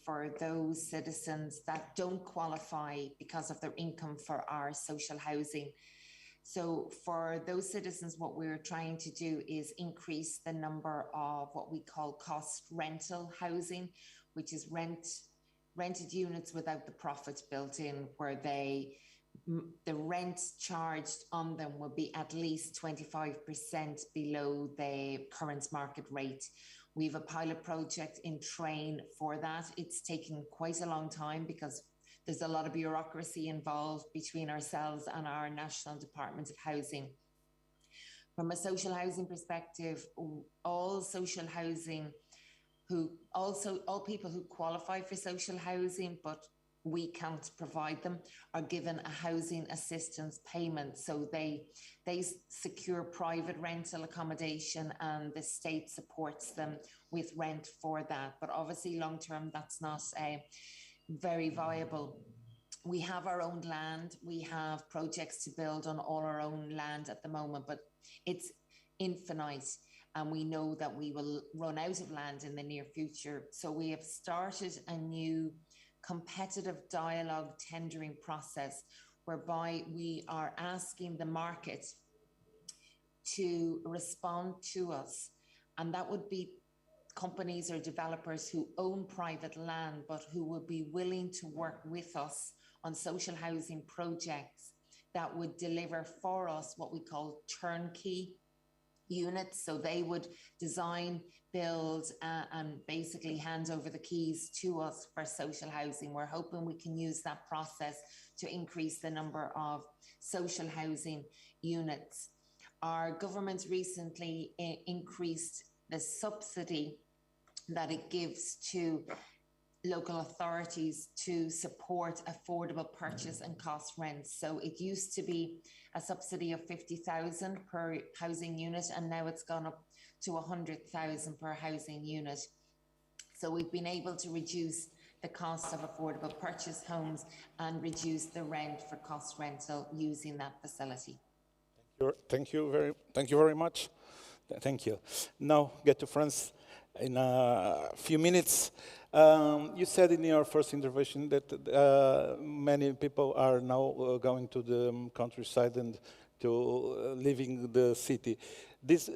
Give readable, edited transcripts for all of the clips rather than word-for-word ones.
for those citizens that don't qualify because of their income for our social housing. So for those citizens, what we're trying to do is increase the number of what we call cost rental housing, which is rented units without the profit built in, where the rent charged on them will be at least 25% below the current market rate. We have a pilot project in train for that. It's taken quite a long time because there's a lot of bureaucracy involved between ourselves and our National Department of Housing. From a social housing perspective, all social housing all people who qualify for social housing, but we can't provide them, are given a housing assistance payment. So they secure private rental accommodation and the state supports them with rent for that. But obviously long term, that's not very viable. We have our own land. We have projects to build on all our own land at the moment, but it's infinite. And we know that we will run out of land in the near future. So we have started a new competitive dialogue tendering process whereby we are asking the market to respond to us. And that would be companies or developers who own private land, but who would be willing to work with us on social housing projects that would deliver for us what we call turnkey units. So they would design, build, and basically hand over the keys to us for social housing. We're hoping we can use that process to increase the number of social housing units. Our government recently increased the subsidy that it gives to local authorities to support affordable purchase and cost rents. So it used to be a subsidy of 50,000 per housing unit, and now it's gone up to 100,000 per housing unit. So we've been able to reduce the cost of affordable purchase homes and reduce the rent for cost rental using that facility. Thank you very much. Thank you. Now get to France in a few minutes. You said in your first intervention that many people are now going to the countryside and to leaving the city. This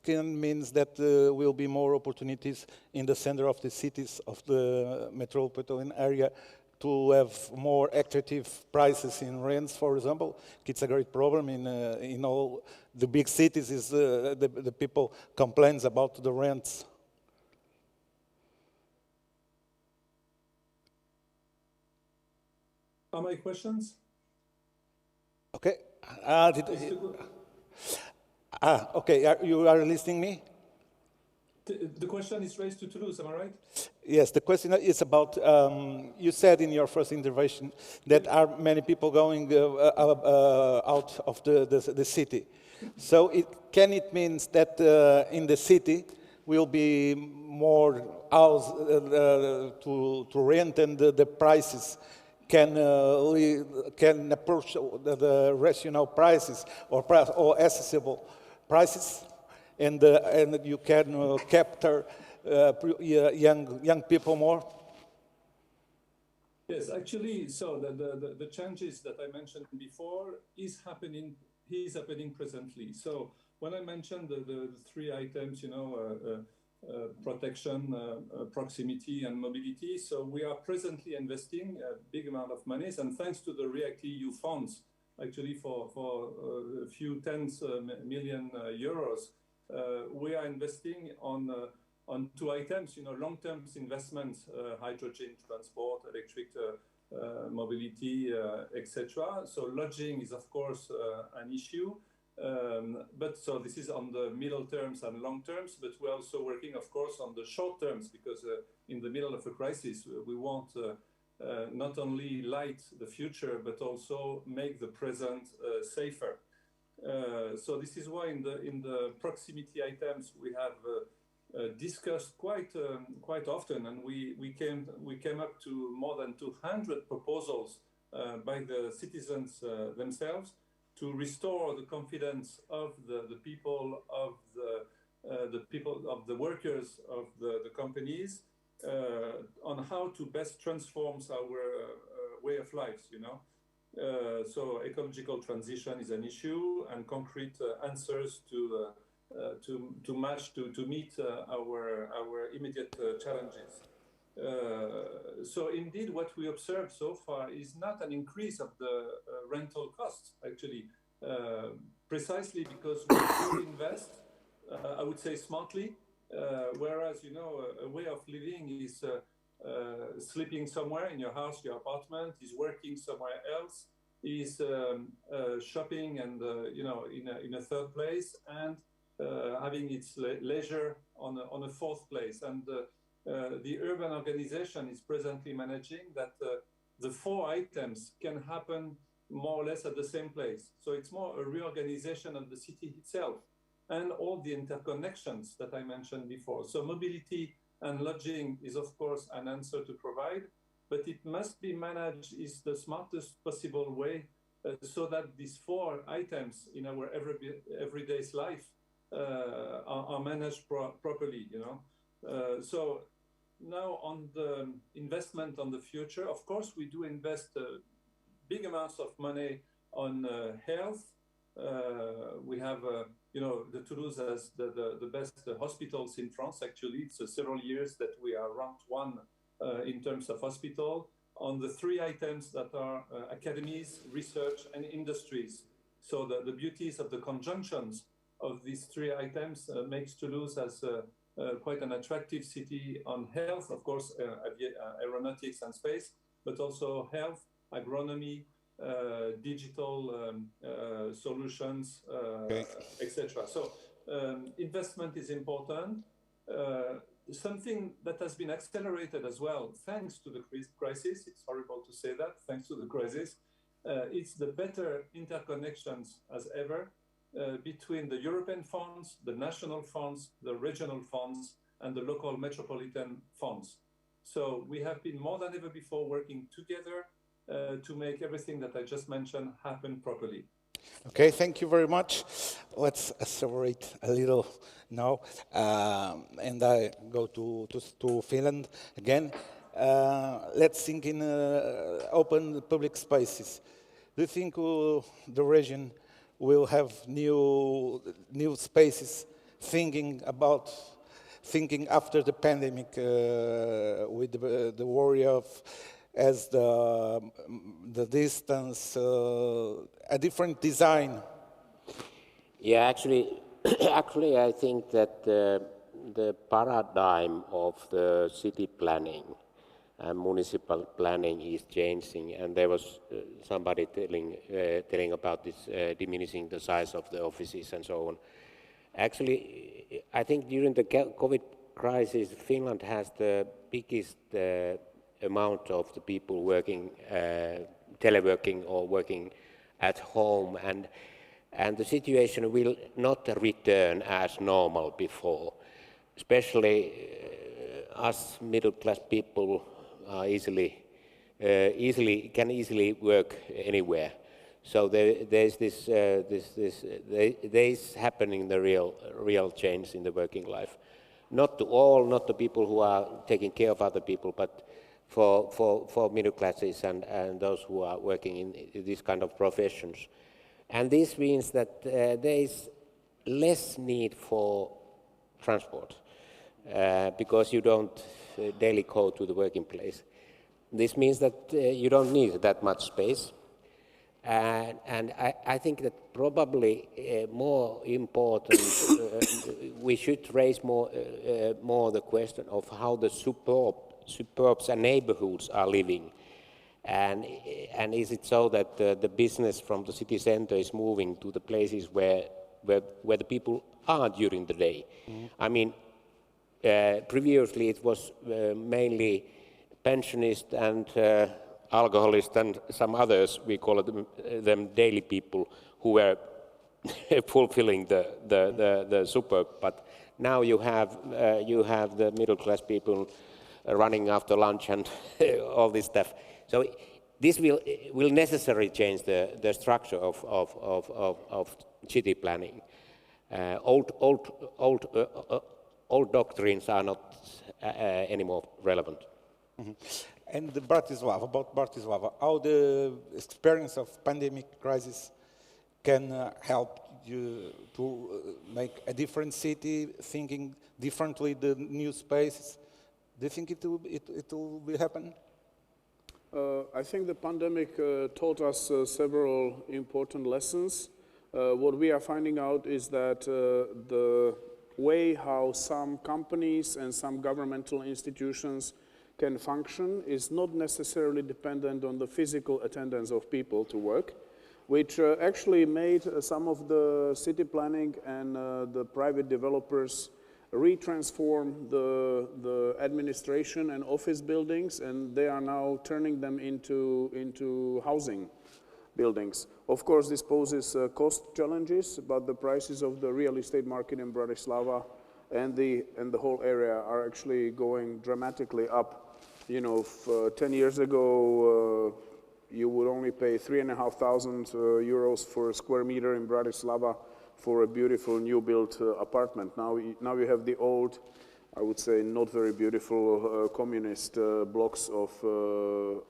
can means that will be more opportunities in the center of the cities of the metropolitan area to have more attractive prices in rents, for example. It's a great problem in all the big cities is the people complains about the rents. Are my questions? Okay. Okay, you are listening me? The question is raised to Toulouse, am I right? Yes, the question is about, you said in your first intervention that are many people going out of the city. So can it mean that in the city will be more house to rent and the prices can approach the rational prices or accessible prices, and you can capture young people more? Yes, actually, so the changes that I mentioned before is happening presently. So when I mentioned the three items, protection, proximity, and mobility, so we are presently investing a big amount of money, and thanks to the REACT-EU funds, actually for a few tens million euros, we are investing on two items, long-term investments, hydrogen transport, electric mobility, etc. So lodging is, of course, an issue. But so this is on the middle terms and long terms, but we're also working, of course, on the short terms, because in the middle of a crisis, we want not only light the future, but also make the present safer. So this is why in the proximity items we have discussed quite often, and we came up to more than 200 proposals by the citizens themselves to restore the confidence of the people, of the workers, of the companies, on how to best transform our way of life, you know. So ecological transition is an issue, and concrete answers to meet our immediate challenges. So indeed, what we observed so far is not an increase of the rental costs, actually, precisely because we do invest, I would say, smartly, whereas, you know, a way of living is sleeping somewhere in your house, your apartment, is working somewhere else, is shopping and, you know, in a third place, and having its leisure on a fourth place. And the urban organization is presently managing that the four items can happen more or less at the same place. So it's more a reorganization of the city itself and all the interconnections that I mentioned before. So mobility and lodging is, of course, an answer to provide, but it must be managed is the smartest possible way so that these four items in our everyday life are managed properly, you know. So now on the investment on the future, of course, we do invest big amounts of money on health. We have, you know, the Toulouse has the best hospitals in France, actually. It's several years that we are ranked one in terms of hospital on the three items that are academies, research, and industries. So the beauties of the conjunctions of these three items makes Toulouse as quite an attractive city on health, of course, aeronautics and space, but also health, agronomy, digital solutions, etc. So investment is important. Something that has been accelerated as well, thanks to the crisis, it's horrible to say that, thanks to the crisis, it's the better interconnections as ever between the European funds, the national funds, the regional funds, and the local metropolitan funds. So we have been more than ever before working together to make everything that I just mentioned happen properly. Okay, thank you very much. Let's accelerate a little now, and I go to Finland again. Let's think in open public spaces. Do you think the region will have new spaces, thinking after the pandemic, with the worry of as the distance, a different design? Yeah, actually, I think that the paradigm of the city planning and municipal planning is changing, and there was somebody telling about this diminishing the size of the offices and so on. Actually, I think during the COVID crisis, Finland has the biggest amount of the people working, teleworking or working at home, and the situation will not return as normal before. Especially us middle-class people are can easily work anywhere. So there's there's happening the real change in the working life. Not to all, not the people who are taking care of other people, but for middle classes and those who are working in these kind of professions. And this means that there is less need for transport because you don't daily go to the working place. This means that you don't need that much space. And I think that probably more important, we should raise more the question of how the suburbs and neighborhoods are living. And is it so that the business from the city center is moving to the places where the people are during the day? Mm-hmm. I mean, previously it was mainly pensionists and alcoholists and some others, we call them daily people, who were fulfilling the suburb. But now you have the middle class people running after lunch and all this stuff. So this will necessarily change the structure old doctrines are not anymore relevant. And Bratislava, about Bratislava, how the experience of pandemic crisis can help you to make a different city, thinking differently the new spaces? Do you think it will be happen? I think the pandemic taught us several important lessons. What we are finding out is that the way how some companies and some governmental institutions can function is not necessarily dependent on the physical attendance of people to work, which actually made some of the city planning and the private developers retransform the administration and office buildings, and they are now turning them into housing buildings. Of course, this poses cost challenges, but the prices of the real estate market in Bratislava and the whole area are actually going dramatically up. You know, 10 years ago, you would only pay 3,500 euros for a square meter in Bratislava for a beautiful new built apartment. Now you have the old, I would say not very beautiful communist blocks of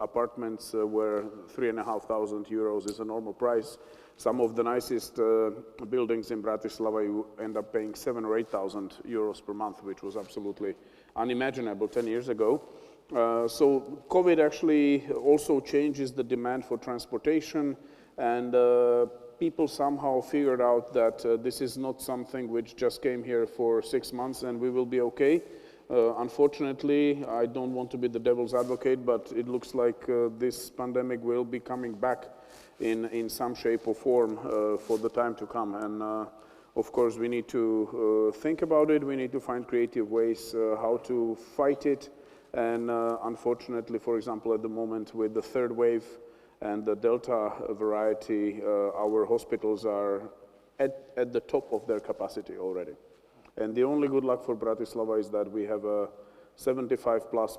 apartments where 3,500 euros is a normal price. Some of the nicest buildings in Bratislava you end up paying 7,000 or 8,000 euros per month, which was absolutely unimaginable 10 years ago. So COVID actually also changes the demand for transportation, and people somehow figured out that this is not something which just came here for 6 months and we will be okay. Unfortunately, I don't want to be the devil's advocate, but it looks like this pandemic will be coming back in some shape or form for the time to come. And of course, we need to think about it. We need to find creative ways how to fight it. And unfortunately, for example, at the moment with the third wave and the Delta variety, our hospitals are at the top of their capacity already. And the only good luck for Bratislava is that we have a 75+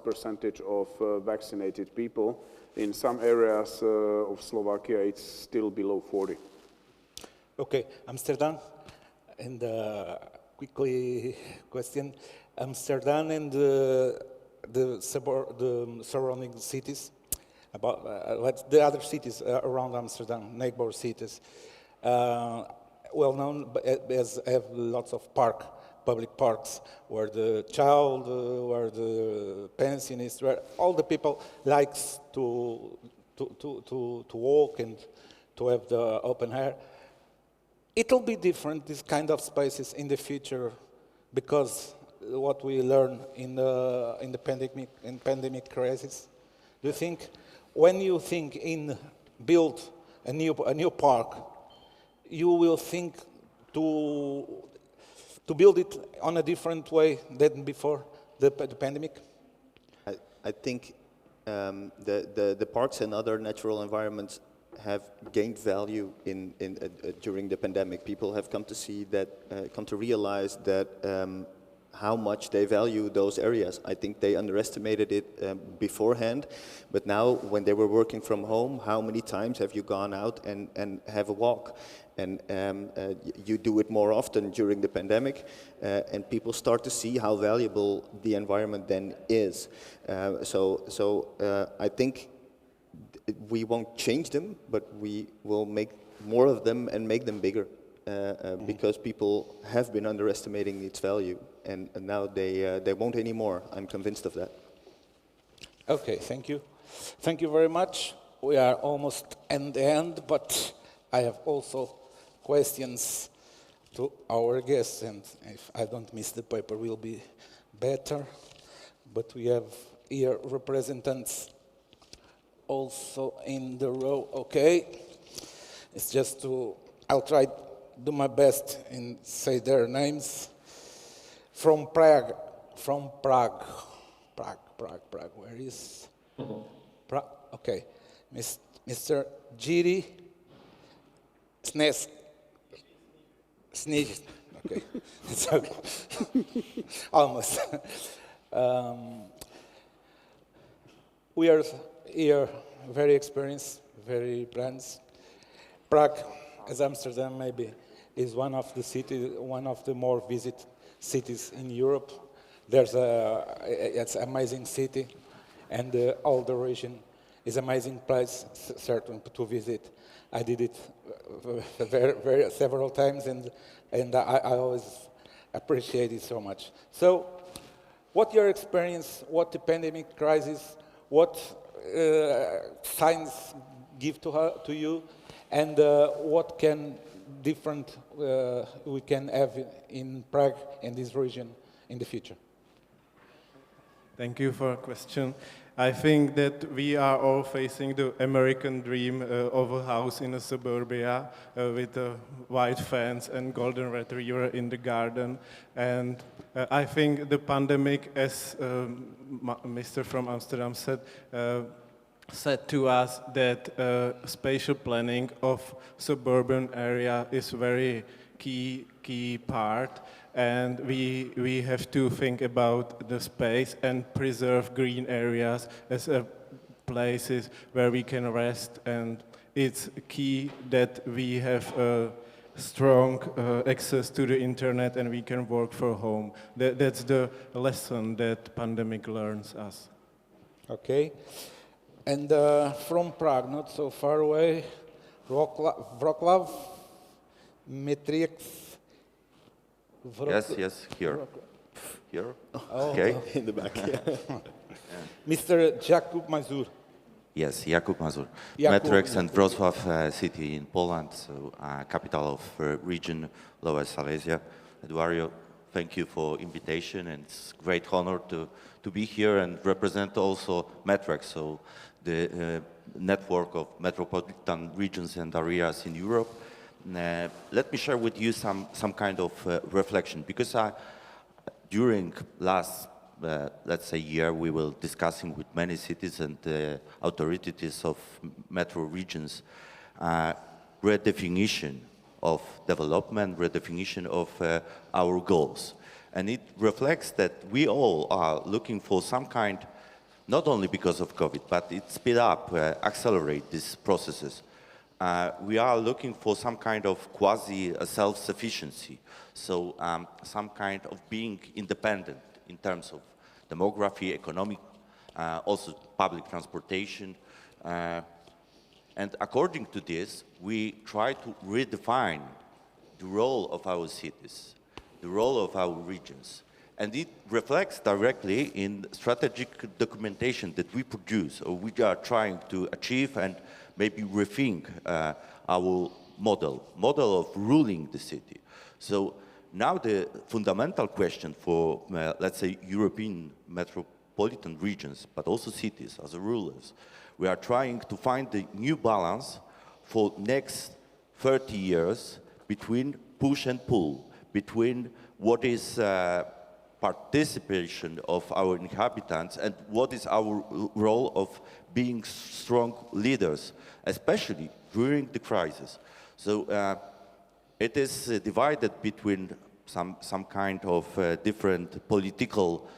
% of vaccinated people. In some areas of Slovakia, it's still below 40. Okay, Amsterdam, and quickly question, Amsterdam and the surrounding cities, about the other cities around Amsterdam, neighbor cities, well known as have lots of public parks, where the child, where the pensionists, where all the people likes to walk and to have the open air. It'll be different, this kind of spaces in the future, because what we learn in the pandemic crisis. Do you think, when you think in build a new park, you will think to build it on a different way than before the pandemic? I think the parks and other natural environments have gained value during the pandemic. People have come to see that, come to realize that how much they value those areas. I think they underestimated it beforehand, but now when they were working from home, how many times have you gone out and have a walk? And you do it more often during the pandemic, and people start to see how valuable the environment then is. So I think we won't change them, but we will make more of them and make them bigger, because people have been underestimating its value, and now they won't anymore. I'm convinced of that. Okay, thank you. Thank you very much. We are almost at the end, but I have also questions to our guests, and if I don't miss the paper, will be better. But we have here representatives also in the row. Okay, it's just I'll try to do my best and say their names. From Prague. Where is Prague? Okay, Mr. Jiří Snež. Okay, it's okay. Almost. We are here very experienced, very brands. Prague, as Amsterdam maybe, is one of the cities, one of the more visited cities in Europe. It's an amazing city, and all the region is amazing place, certainly to visit. I did it several times, and I always appreciate it so much. So, what your experience, what the pandemic crisis, what signs give to you, and what can different we can have in Prague and this region in the future? Thank you for a question. I think that we are all facing the American dream of a house in a suburbia with white fence and golden retriever in the garden. And I think the pandemic, as Mr. from Amsterdam said to us that spatial planning of suburban area is very key part, and we have to think about the space and preserve green areas as places where we can rest, and it's key that we have strong access to the internet and we can work from home. That's the lesson that pandemic learns us. Okay. And from Prague, not so far away, Wrocław, Matrix. Yes, here. Here? Oh, Okay. In the back. Yeah. Mr. Jakub Mazur. Yes, Jakub Mazur. Jakub. Matrix and Wrocław city in Poland, so capital of region Lower Silesia. Eduardo, thank you for invitation, and it's a great honor to be here and represent also Matrix, so the network of metropolitan regions and areas in Europe. Let me share with you some kind of reflection, because during last, let's say, year, we were discussing with many cities and authorities of metro regions redefinition of development, redefinition of our goals. And it reflects that we all are looking for some kind, not only because of COVID, but it speed up, accelerate these processes. We are looking for some kind of quasi self-sufficiency, so some kind of being independent in terms of demography, economic, also public transportation. And according to this, we try to redefine the role of our cities, the role of our regions. And it reflects directly in strategic documentation that we produce, or we are trying to achieve and maybe rethink our model of ruling the city. So now the fundamental question for, let's say, European metropolitan regions, but also cities as rulers, we are trying to find the new balance for next 30 years between push and pull, between what is participation of our inhabitants and what is our role of being strong leaders, especially during the crisis. So it is divided between some kind of different political,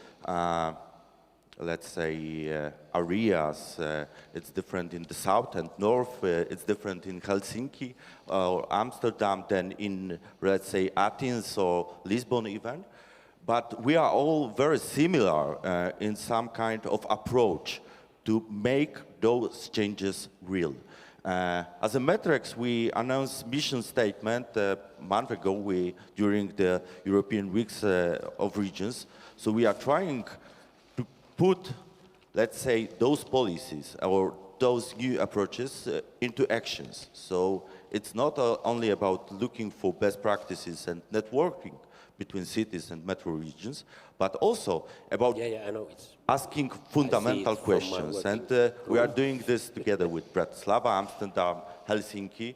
let's say, areas. It's different in the south and north. It's different in Helsinki or Amsterdam than in, let's say, Athens or Lisbon even. But we are all very similar in some kind of approach to make those changes real. As a Matrix, we announced mission statement a month ago during the European Weeks of Regions. So we are trying to put, let's say, those policies or those new approaches into actions. So it's not only about looking for best practices and networking between cities and metro regions, but also about asking fundamental questions. And we are doing this together with Bratislava, Amsterdam, Helsinki,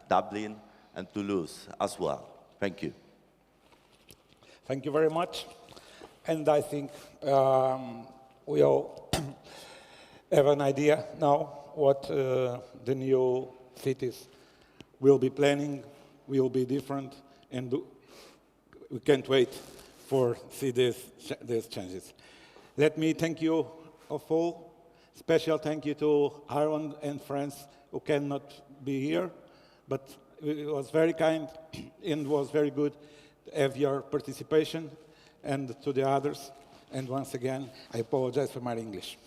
Dublin, and Toulouse as well. Thank you. Thank you very much. And I think we all have an idea now what the new cities will be planning, will be different, and we can't wait for see these changes. Let me thank you all. Special thank you to Aaron and friends who cannot be here, but it was very kind and was very good have your participation, and to the others. And once again, I apologize for my English.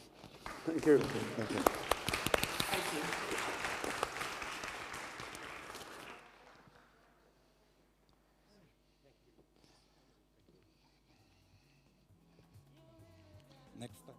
Thank you. Thank you. Thank you. Next time.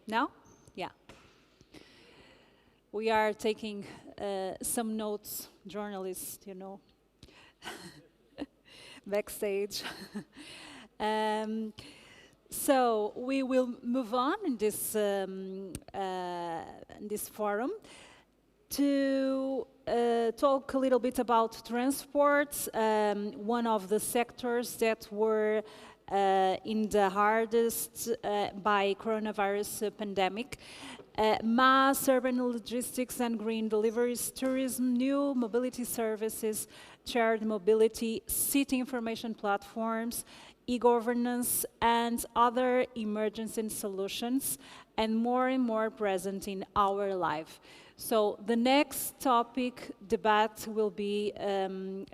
Now? Yeah. We are taking some notes, journalists, you know, backstage. So we will move on in this forum to talk a little bit about transport, one of the sectors that were in the hardest by coronavirus pandemic. Mass urban logistics and green deliveries, tourism, new mobility services, shared mobility, city information platforms, e-governance, and other emergency solutions, and more present in our life. So the next topic debate will be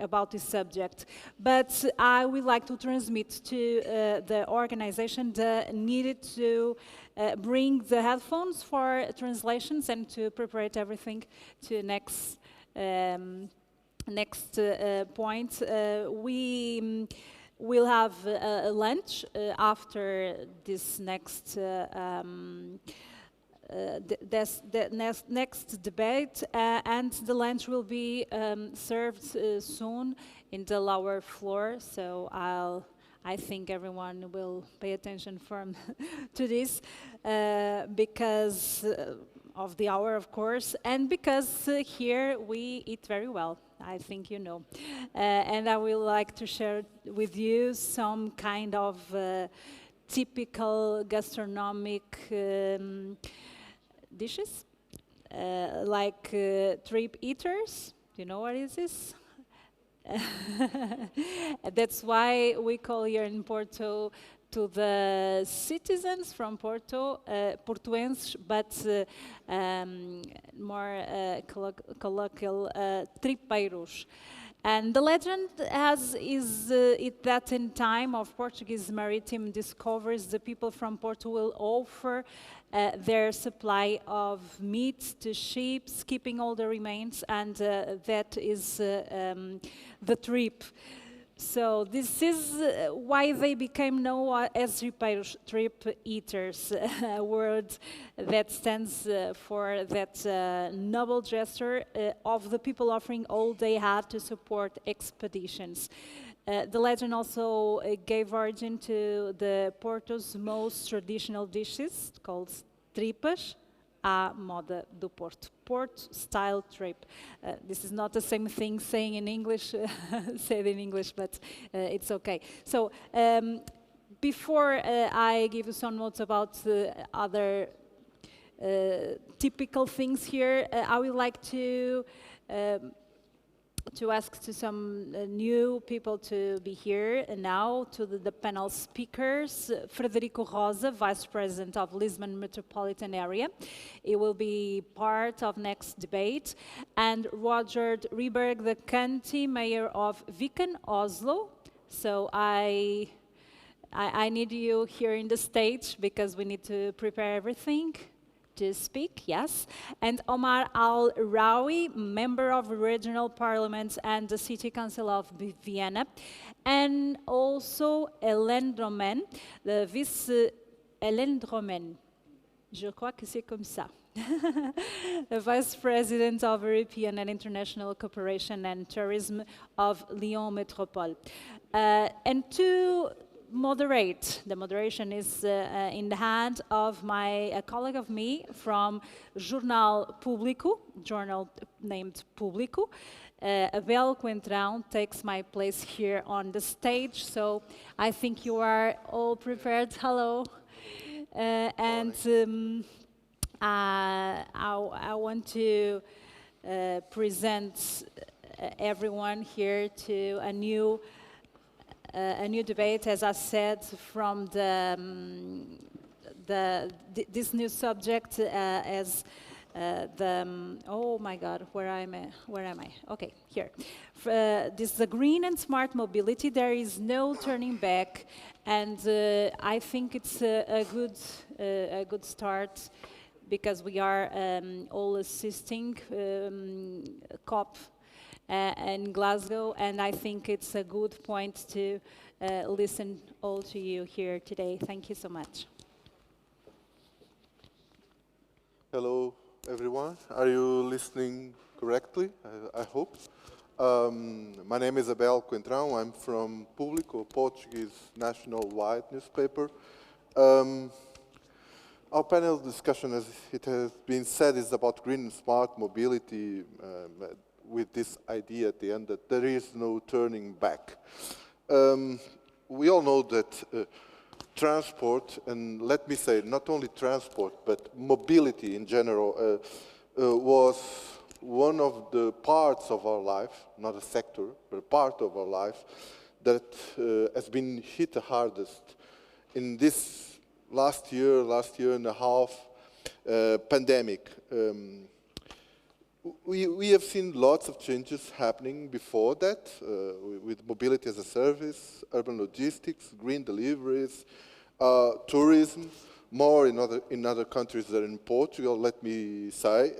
about this subject. But I would like to transmit to the organization the need to bring the headphones for translations and to prepare everything to next point. We will have a lunch after this next next debate, and the lunch will be served soon in the lower floor. So I think everyone will pay attention to this because of the hour, of course, and because here we eat very well. I think you know. And I would like to share with you some kind of typical gastronomic dishes, like trip eaters. Do you know what is this? That's why we call here in Porto to the citizens from Porto, Portuenses, but more colloquial, tripeiros. And the legend is that in time of Portuguese maritime discoveries, the people from Porto will offer their supply of meat to ships, keeping all the remains, and that is the trip. So this is why they became known as trip eaters, a word that stands for that noble gesture of the people offering all they had to support expeditions. The legend also gave origin to the Porto's most traditional dishes, called tripas, à moda do Porto, Port-style trip. This is not the same thing saying in English, said in English, but it's okay. So before I give you some notes about other typical things here, I would like to ask to some new people to be here now, to the panel speakers. Frederico Rosa, Vice President of Lisbon Metropolitan Area. He will be part of next debate. And Roger Rieberg, the County Mayor of Viken, Oslo. So I need you here in the stage because we need to prepare everything to speak, yes. And Omar Al-Rawi, Member of Regional Parliament and the City Council of Vienna. And also Hélène Dromen, the Vice Hélène Dromen. Je crois que c'est comme ça. the Vice President of European and International Cooperation and Tourism of Lyon Métropole. And to moderate, the moderation is in the hand of a colleague of me from Jornal Público, journal named Público. Abel Coentrão takes my place here on the stage, so I think you are all prepared. Hello. I want to present everyone here to a new debate, as I said, from this new subject as oh my God, where am I? Okay, here. This is the green and smart mobility. There is no turning back, and I think it's a good start, because we are all assisting COP in Glasgow, and I think it's a good point to listen all to you here today. Thank you so much. Hello, everyone. Are you listening correctly? I hope. My name is Abel Coentrão. I'm from Público, Portuguese national-wide newspaper. Our panel discussion, as it has been said, is about green and smart mobility, with this idea at the end that there is no turning back. We all know that transport, and let me say not only transport, but mobility in general, was one of the parts of our life, not a sector, but a part of our life, that has been hit the hardest in this last year and a half pandemic. We have seen lots of changes happening before that, with mobility as a service, urban logistics, green deliveries, tourism, more in other countries than in Portugal, let me say.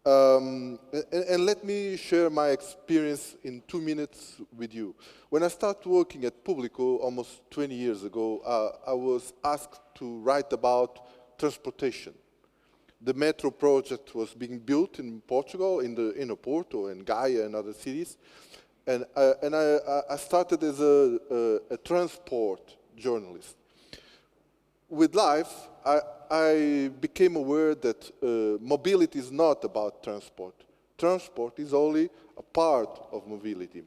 And let me share my experience in 2 minutes with you. When I started working at Público almost 20 years ago, I was asked to write about transportation. The metro project was being built in Portugal, in Porto and Àrea and other cities. And I started as a transport journalist. With life, I became aware that mobility is not about transport. Transport is only a part of mobility.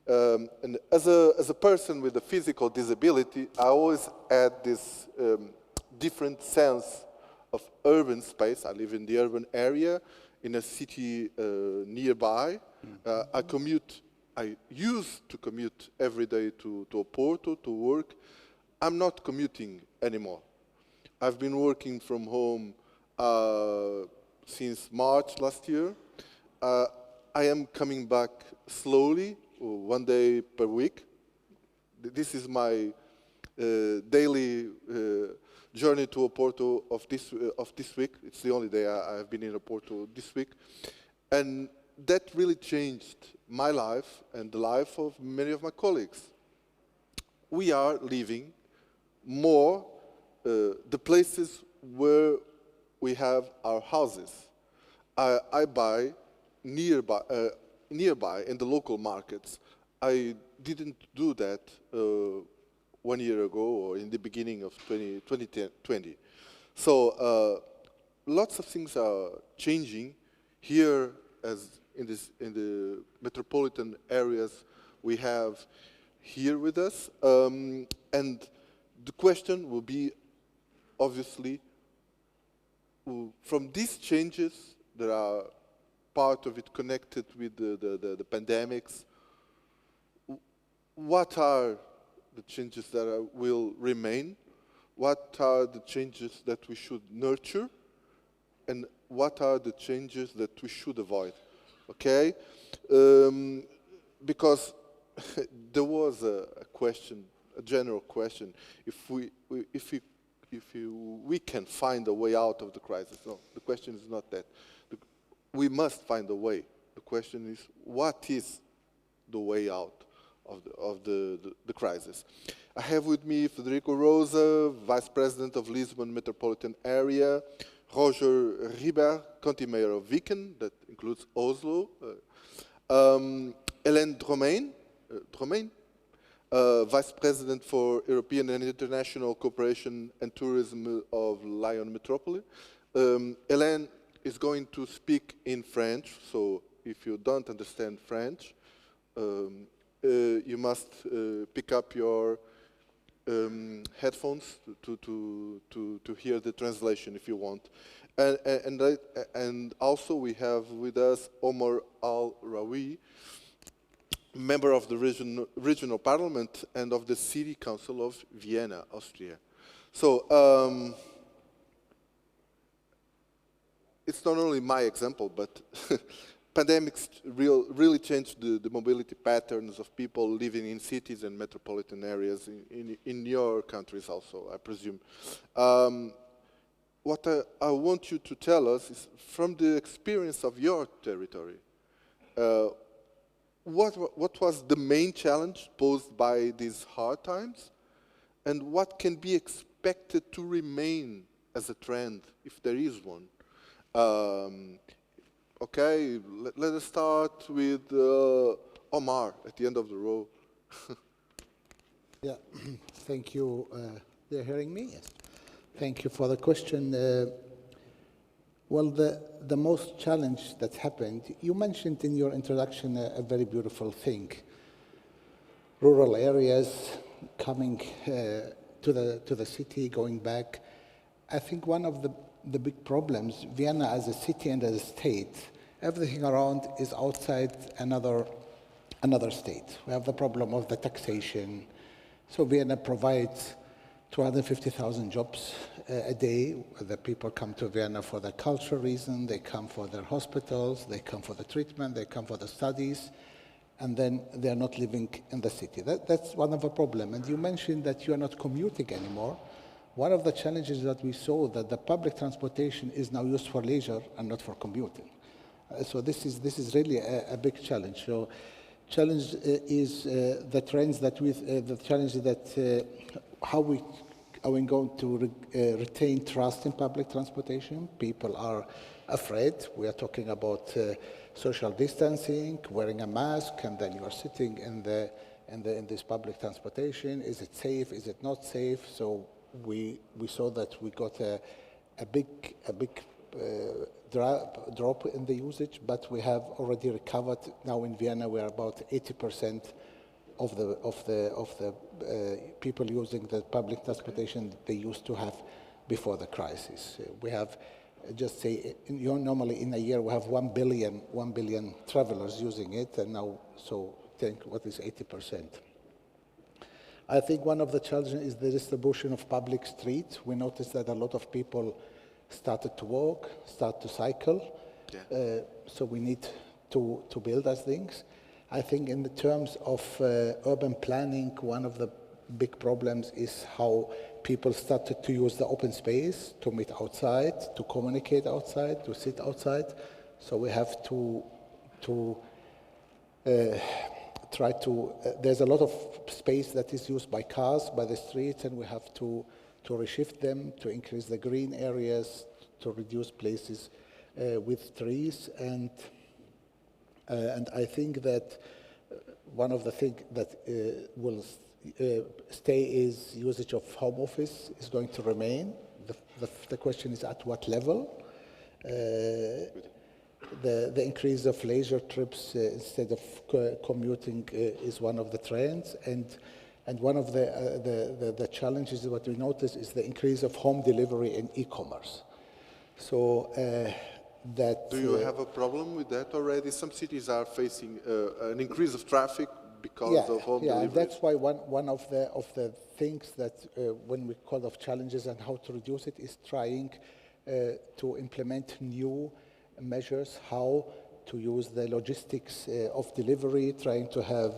And as a person with a physical disability, I always had this different sense of urban space. I live in the urban area, in a city nearby. I used to commute every day to Porto to work. I'm not commuting anymore. I've been working from home since March last year. I am coming back slowly, 1 day per week. This is my daily journey to Porto of this week. It's the only day I've been in Porto this week. And that really changed my life and the life of many of my colleagues. We are living more the places where we have our houses. I buy nearby in the local markets. I didn't do that 1 year ago or in the beginning of 2020. So lots of things are changing here, as in the metropolitan areas we have here with us. And the question will be, obviously, from these changes, there are part of it connected with the pandemics. What are the changes that will remain? What are the changes that we should nurture? And what are the changes that we should avoid? Okay? Because there was a question, a general question, if we can find a way out of the crisis. No, the question is not that. We must find a way. The question is, what is the way out of the crisis? I have with me Federico Rosa, Vice President of Lisbon Metropolitan Area, Roger Ribert, County Mayor of Viken, that includes Oslo. Hélène Dromain, Vice President for European and International Cooperation and Tourism of Lyon Metropolis. Hélène is going to speak in French, so if you don't understand French, you must pick up your headphones to hear the translation if you want. And also we have with us Omar Al-Rawi, member of the regional parliament and of the city council of Vienna, Austria. So it's not only my example, but pandemics really changed the mobility patterns of people living in cities and metropolitan areas in your countries also, I presume. What I want you to tell us is, from the experience of your territory, what was the main challenge posed by these hard times, and what can be expected to remain as a trend, if there is one? Okay, let us start with Omar at the end of the row. Yeah, thank you. They're hearing me? Yes. Thank you for the question. Well, the most challenge that happened, you mentioned in your introduction a very beautiful thing. Rural areas coming to the city, going back. I think one of the big problems, Vienna as a city and as a state, everything around is outside another state. We have the problem of the taxation. So Vienna provides 250,000 jobs a day. The people come to Vienna for the cultural reason, they come for their hospitals, they come for the treatment, they come for the studies, and then they're not living in the city. That's one of the problems. And you mentioned that you are not commuting anymore. One of the challenges that we saw that the public transportation is now used for leisure and not for commuting. So this is really a big challenge. So challenge is the trends that the challenge that how we are we going to retain trust in public transportation. People are afraid. We are talking about social distancing, wearing a mask, and then you are sitting in this public transportation. Is it safe? Is it not safe? So we saw that we got a big drop in the usage, but we have already recovered. Now in Vienna, we are about 80% of the people using the public transportation they used to have before the crisis. We have, just say, normally in a year we have 1 billion travelers using it, and now, so think what is 80%. I think one of the challenges is the distribution of public streets. We noticed that a lot of people started to walk, start to cycle. Yeah. So we need to build those things. I think in the terms of urban planning, one of the big problems is how people started to use the open space to meet outside, to communicate outside, to sit outside. So we have to try to, there's a lot of space that is used by cars, by the streets, and we have to reshift them, to increase the green areas, to reduce places with trees. And I think that one of the things that will stay is usage of home office is going to remain. The question is at what level? The increase of leisure trips instead of commuting is one of the trends, and one of the challenges what we notice is the increase of home delivery and e-commerce. So that. Do you have a problem with that already? Some cities are facing an increase of traffic because of home delivery. Yeah, that's why one of the things that when we call of challenges and how to reduce it is trying to implement new measures, how to use the logistics of delivery, trying to have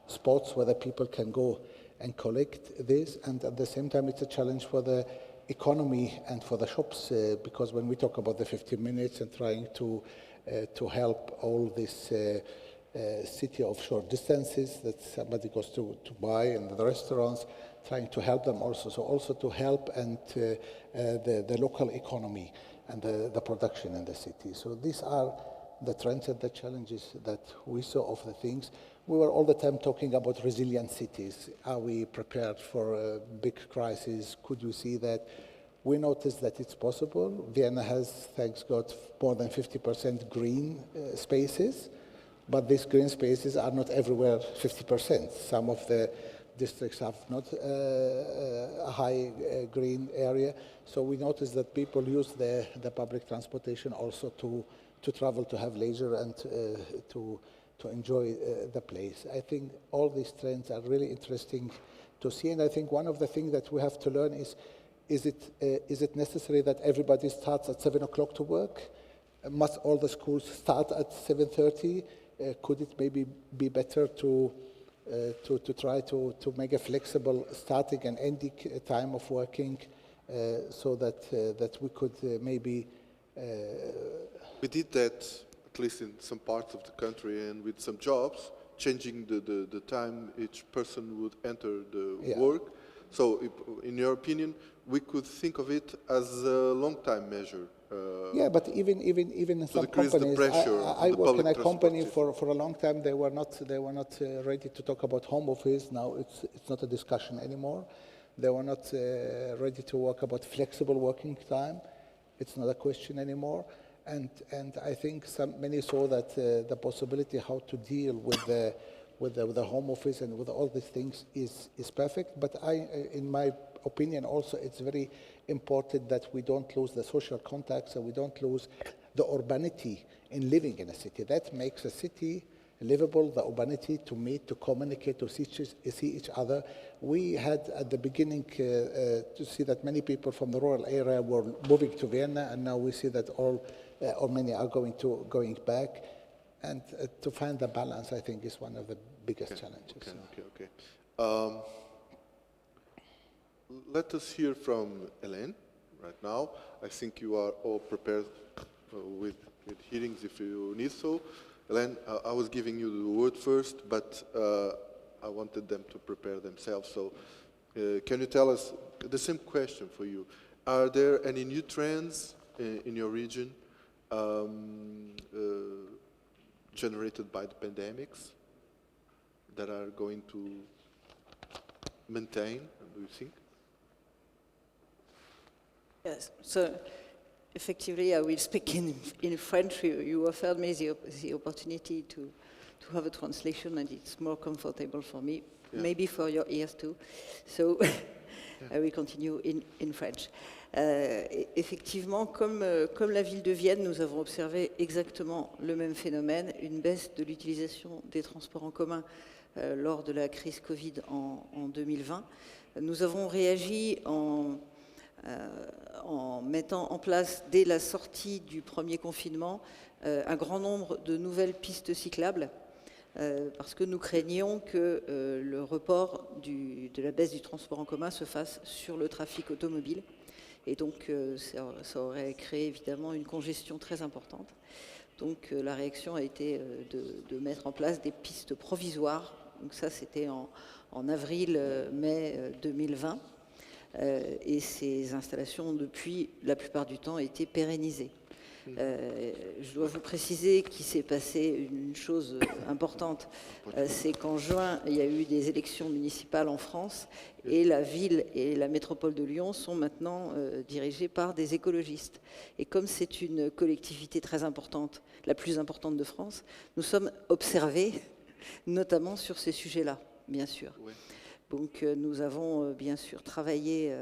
spots where the people can go and collect this, and at the same time it's a challenge for the economy and for the shops, because when we talk about the 15 minutes and trying to help all these city of short distances that somebody goes to buy, and the restaurants, trying to help them also. So also to help and the local economy and the production in the city. So these are the trends and the challenges that we saw of the things. We were all the time talking about resilient cities. Are we prepared for a big crisis? Could you see that? We noticed that it's possible. Vienna has, thanks God, more than 50% green spaces, but these green spaces are not everywhere 50%. Some of the districts have not a high green area. So we noticed that people use the public transportation also to travel, to have leisure, and to enjoy the place. I think all these trends are really interesting to see, and I think one of the things that we have to learn is it necessary that everybody starts at 7 o'clock to work? Must all the schools start at 7:30? Could it maybe be better to try to make a flexible starting and ending time of working so that we could maybe... We did that, at least in some parts of the country, and with some jobs, changing the time each person would enter the work. So, in your opinion, we could think of it as a long-time measure. But even in some companies, I worked in a company for a long time. They were not ready to talk about home office. Now it's not a discussion anymore. They were not ready to talk about flexible working time. It's not a question anymore. And I think many saw that the possibility how to deal with the home office and with all these things is perfect. But in my opinion also, it's very important that we don't lose the social contacts and we don't lose the urbanity in living in a city. That makes a city livable, the urbanity to meet, to communicate, to see each other. We had at the beginning to see that many people from the rural area were moving to Vienna, and now we see that all or many are going back. And to find the balance, I think, is one of the biggest challenges. Okay. Let us hear from Hélène right now. I think you are all prepared with hearings if you need so. Hélène, I was giving you the word first, but I wanted them to prepare themselves. So can you tell us, the same question for you, are there any new trends in your region generated by the pandemics that are going to maintain, do you think? Yes, so effectively I will speak in French. You offered me the opportunity to have a translation, and it's more comfortable for me, maybe for your ears too. So I will continue in French. Effectivement, comme la ville de Vienne, nous avons observé exactement le même phénomène, une baisse de l'utilisation des transports en commun lors de la crise Covid en 2020. Nous avons réagi en mettant en place, dès la sortie du premier confinement, un grand nombre de nouvelles pistes cyclables, parce que nous craignions que le report de la baisse du transport en commun se fasse sur le trafic automobile. Et donc, ça aurait créé évidemment une congestion très importante. Donc, la réaction a été de mettre en place des pistes provisoires. Donc ça, c'était en avril-mai 2020. Et ces installations, depuis, la plupart du temps, été pérennisées. Je dois vous préciser qu'il s'est passé une chose importante, c'est qu'en juin, il y a eu des élections municipales en France, et la ville et la métropole de Lyon sont maintenant dirigées par des écologistes. Et comme c'est une collectivité très importante, la plus importante de France, nous sommes observés, notamment sur ces sujets-là, bien sûr. Oui. Donc nous avons bien sûr travaillé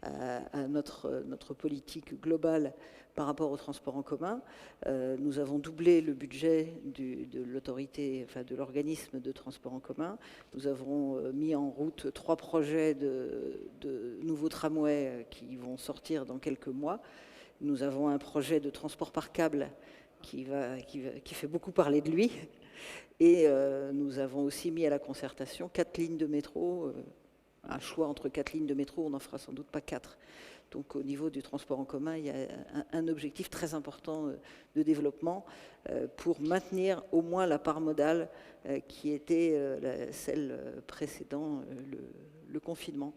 à notre politique globale par rapport au transport en commun. Nous avons doublé le budget de l'autorité, enfin de l'organisme de transport en commun. Nous avons mis en route 3 projets de nouveaux tramways qui vont sortir dans quelques mois. Nous avons un projet de transport par câble qui fait beaucoup parler de lui. Et nous avons aussi mis à la concertation 4 lignes de métro un choix entre 4 lignes de métro, on n'en fera sans doute pas 4. Donc au niveau du transport en commun, il y a un objectif très important de développement pour maintenir au moins la part modale qui était celle précédant le confinement.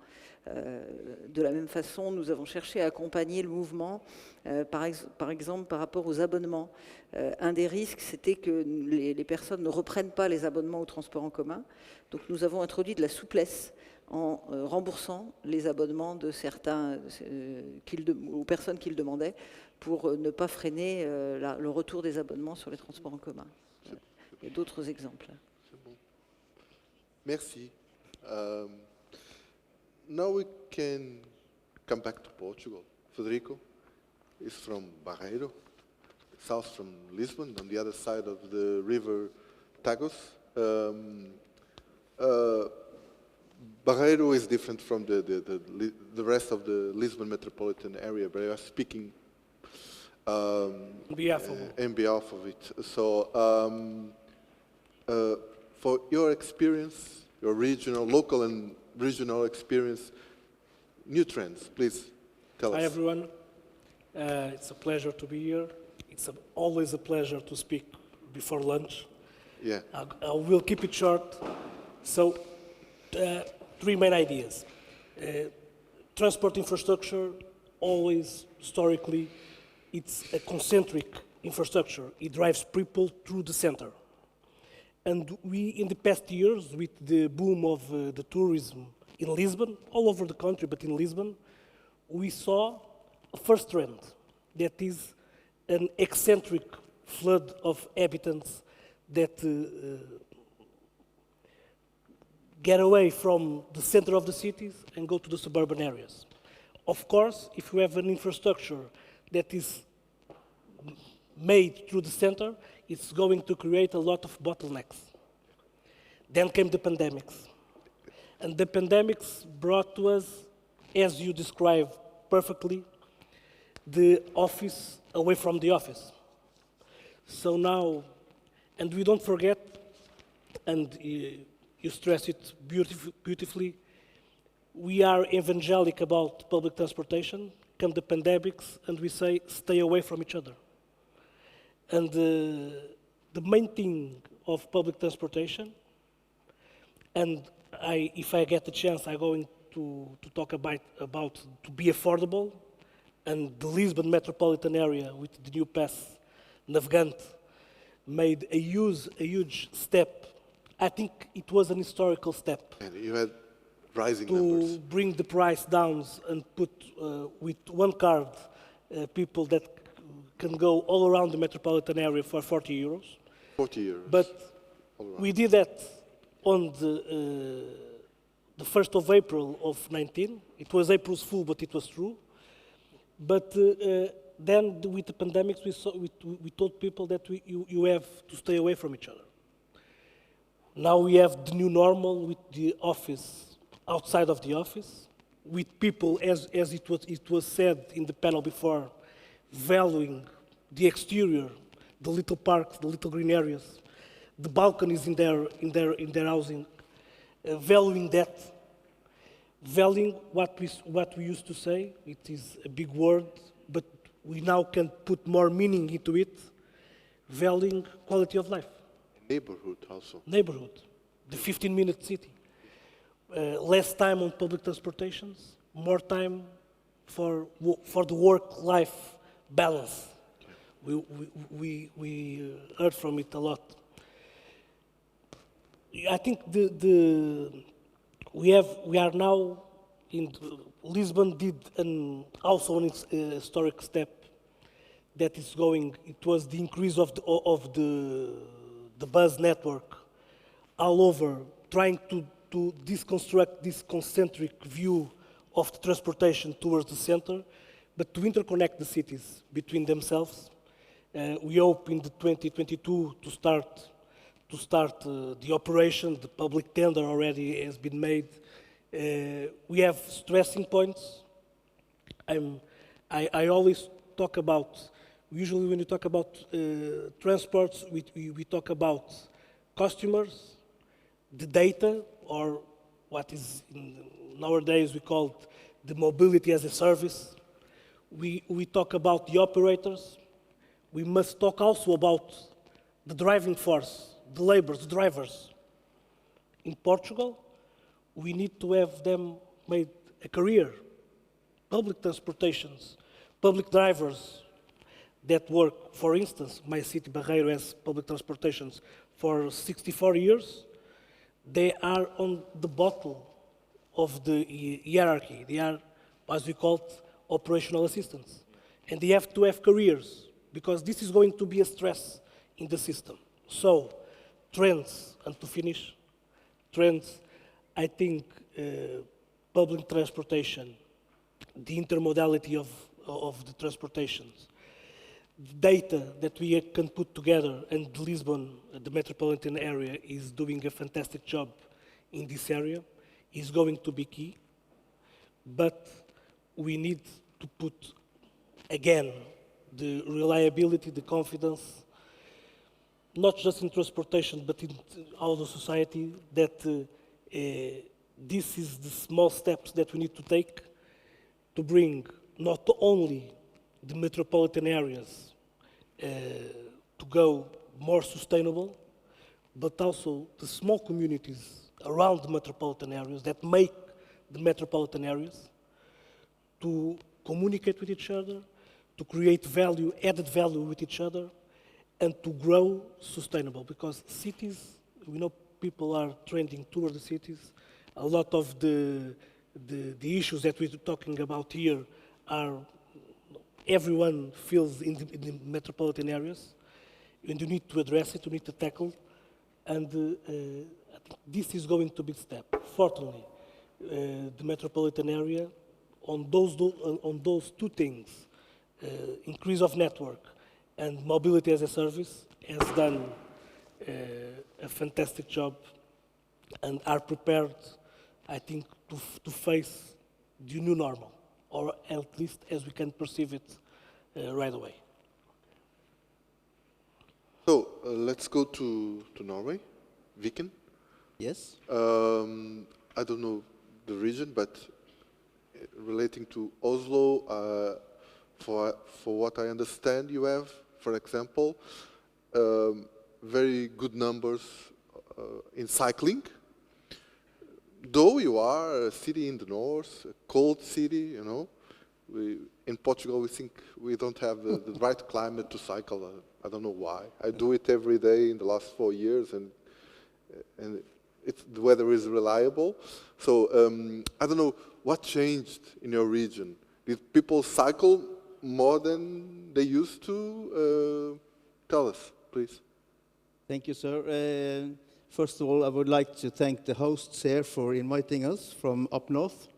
De la même façon, nous avons cherché à accompagner le mouvement, par exemple par rapport aux abonnements. Un des risques, c'était que les personnes ne reprennent pas les abonnements au transport en commun. Donc nous avons introduit de la souplesse en remboursant les abonnements de certains aux personnes qui le demandaient pour ne pas freiner le retour des abonnements sur les transports en commun. Il y a d'autres exemples. Bon. Merci. Now we can come back to Portugal. Federico is from Barreiro, south from Lisbon, on the other side of the river Tagus. Barreiro is different from the rest of the Lisbon metropolitan area, but I was speaking in behalf of it. So, for your experience, your regional, local and regional experience, new trends, please tell us. Hi everyone, it's a pleasure to be here. It's always a pleasure to speak before lunch. Yeah. I will keep it short. So, 3 main ideas. Transport infrastructure, always, historically, it's a concentric infrastructure. It drives people through the center. And we, in the past years, with the boom of the tourism in Lisbon, all over the country, but in Lisbon, we saw a first trend, that is an eccentric flood of inhabitants that get away from the center of the cities and go to the suburban areas. Of course, if you have an infrastructure that is made through the center, it's going to create a lot of bottlenecks. Then came the pandemics. And the pandemics brought to us, as you described perfectly, the office away from the office. So now, and we don't forget, and you stress it beautifully, we are evangelic about public transportation, come the pandemics, and we say, stay away from each other. And the main thing of public transportation, and if I get the chance, I'm going to talk about to be affordable, and the Lisbon Metropolitan area with the new pass, Navigante, made a huge step. I think it was an historical step. And you had rising to numbers. Bring the price down and put with one card people that can go all around the metropolitan area for 40 euros. 40 euros. But we did that on the 1st of April of 19. It was April's Fool, but it was true. But then with the pandemics, we told people that you have to stay away from each other. Now we have the new normal with the office outside of the office, with people, as it was said in the panel before, valuing the exterior, the little parks, the little green areas, the balconies in their housing, valuing that, valuing what we used to say. It is a big word, but we now can put more meaning into it, valuing quality of life. Neighborhood also. Neighborhood, the 15-minute city. Less time on public transportations, more time for the work-life balance. We heard from it a lot. I think we are now in Lisbon did also an historic step that is going. It was the increase of the bus network all over, trying to deconstruct this concentric view of the transportation towards the center, but to interconnect the cities between themselves. We hope in the 2022 to start the operation. The public tender already has been made. We have stressing points. I always talk about, usually when we talk about transports, we talk about customers, the data, or what is nowadays we call it the mobility as a service. We talk about the operators. We must talk also about the driving force, the laborers, the drivers. In Portugal, we need to have them made a career. Public transportations, public drivers that work, for instance, my city, Barreiro, has public transportations for 64 years. They are on the bottom of the hierarchy. They are, as we call it, operational assistants. And they have to have careers, because this is going to be a stress in the system. So, trends, and to finish, trends, I think public transportation, the intermodality of the transportations, data that we can put together, and Lisbon, the metropolitan area, is doing a fantastic job in this area, is going to be key. But we need to put, again, the reliability, the confidence, not just in transportation, but in all the society, that this is the small steps that we need to take to bring not only the metropolitan areas to go more sustainable, but also the small communities around the metropolitan areas that make the metropolitan areas to communicate with each other, to create value, added value with each other, and to grow sustainable. Because cities, we know people are trending toward the cities. A lot of the issues that we're talking about here are, everyone feels in the metropolitan areas, and you need to address it, you need to tackle, and I think this is going to be a step. Fortunately, the metropolitan area, on those two things, increase of network and mobility as a service, has done a fantastic job and are prepared, I think, to face the new normal, or at least as we can perceive it right away. So let's go to Norway. Viken? Yes? I don't know the region, but relating to Oslo, for what I understand, you have, for example, very good numbers in cycling. Though you are a city in the north, a cold city, you know, in Portugal we think we don't have the right climate to cycle. I don't know why. I do it every day in the last 4 years, and the weather is reliable. So I don't know what changed in your region. Did people cycle more than they used to? Tell us, please. Thank you, sir. First of all, I would like to thank the hosts here for inviting us from up north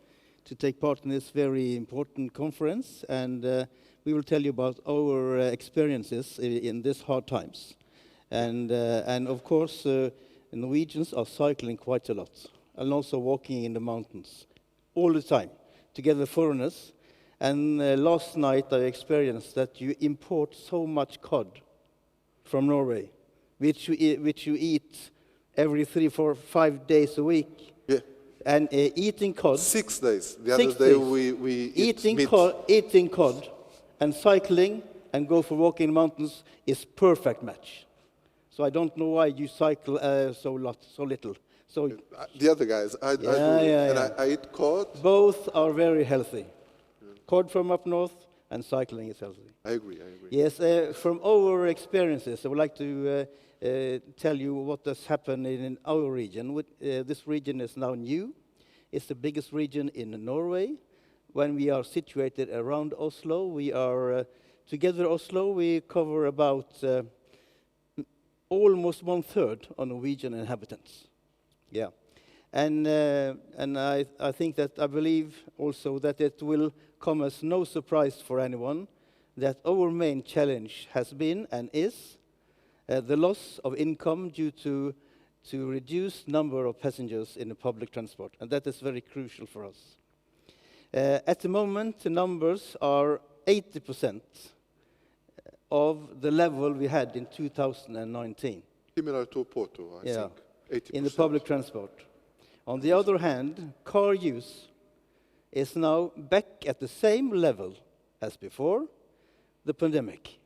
to take part in this very important conference, and we will tell you about our experiences in these hard times. And of course, Norwegians are cycling quite a lot, and also walking in the mountains all the time, together with foreigners. And last night I experienced that you import so much cod from Norway, which you eat every 3, 4, 5 days a week. Yeah. And eating cod. 6 days. The other day we eating meat. Eating cod and cycling and go for walking in the mountains is perfect match. So I don't know why you cycle so little. So the other guys, I do, and I eat cod. Both are very healthy. Cod from up north and cycling is healthy. I agree. Yes, from our experiences, I would like to tell you what has happened in our region. This region is now new. It's the biggest region in Norway. When we are situated around Oslo, we are together Oslo, we cover about almost 1/3 of Norwegian inhabitants. Yeah. And I think that I believe also that it will come as no surprise for anyone that our main challenge has been and is the loss of income due to reduced number of passengers in the public transport, and that is very crucial for us. At the moment, the numbers are 80% of the level we had in 2019. Similar to Porto, I think. 80%. In the public transport. On the other hand, car use is now back at the same level as before the pandemic.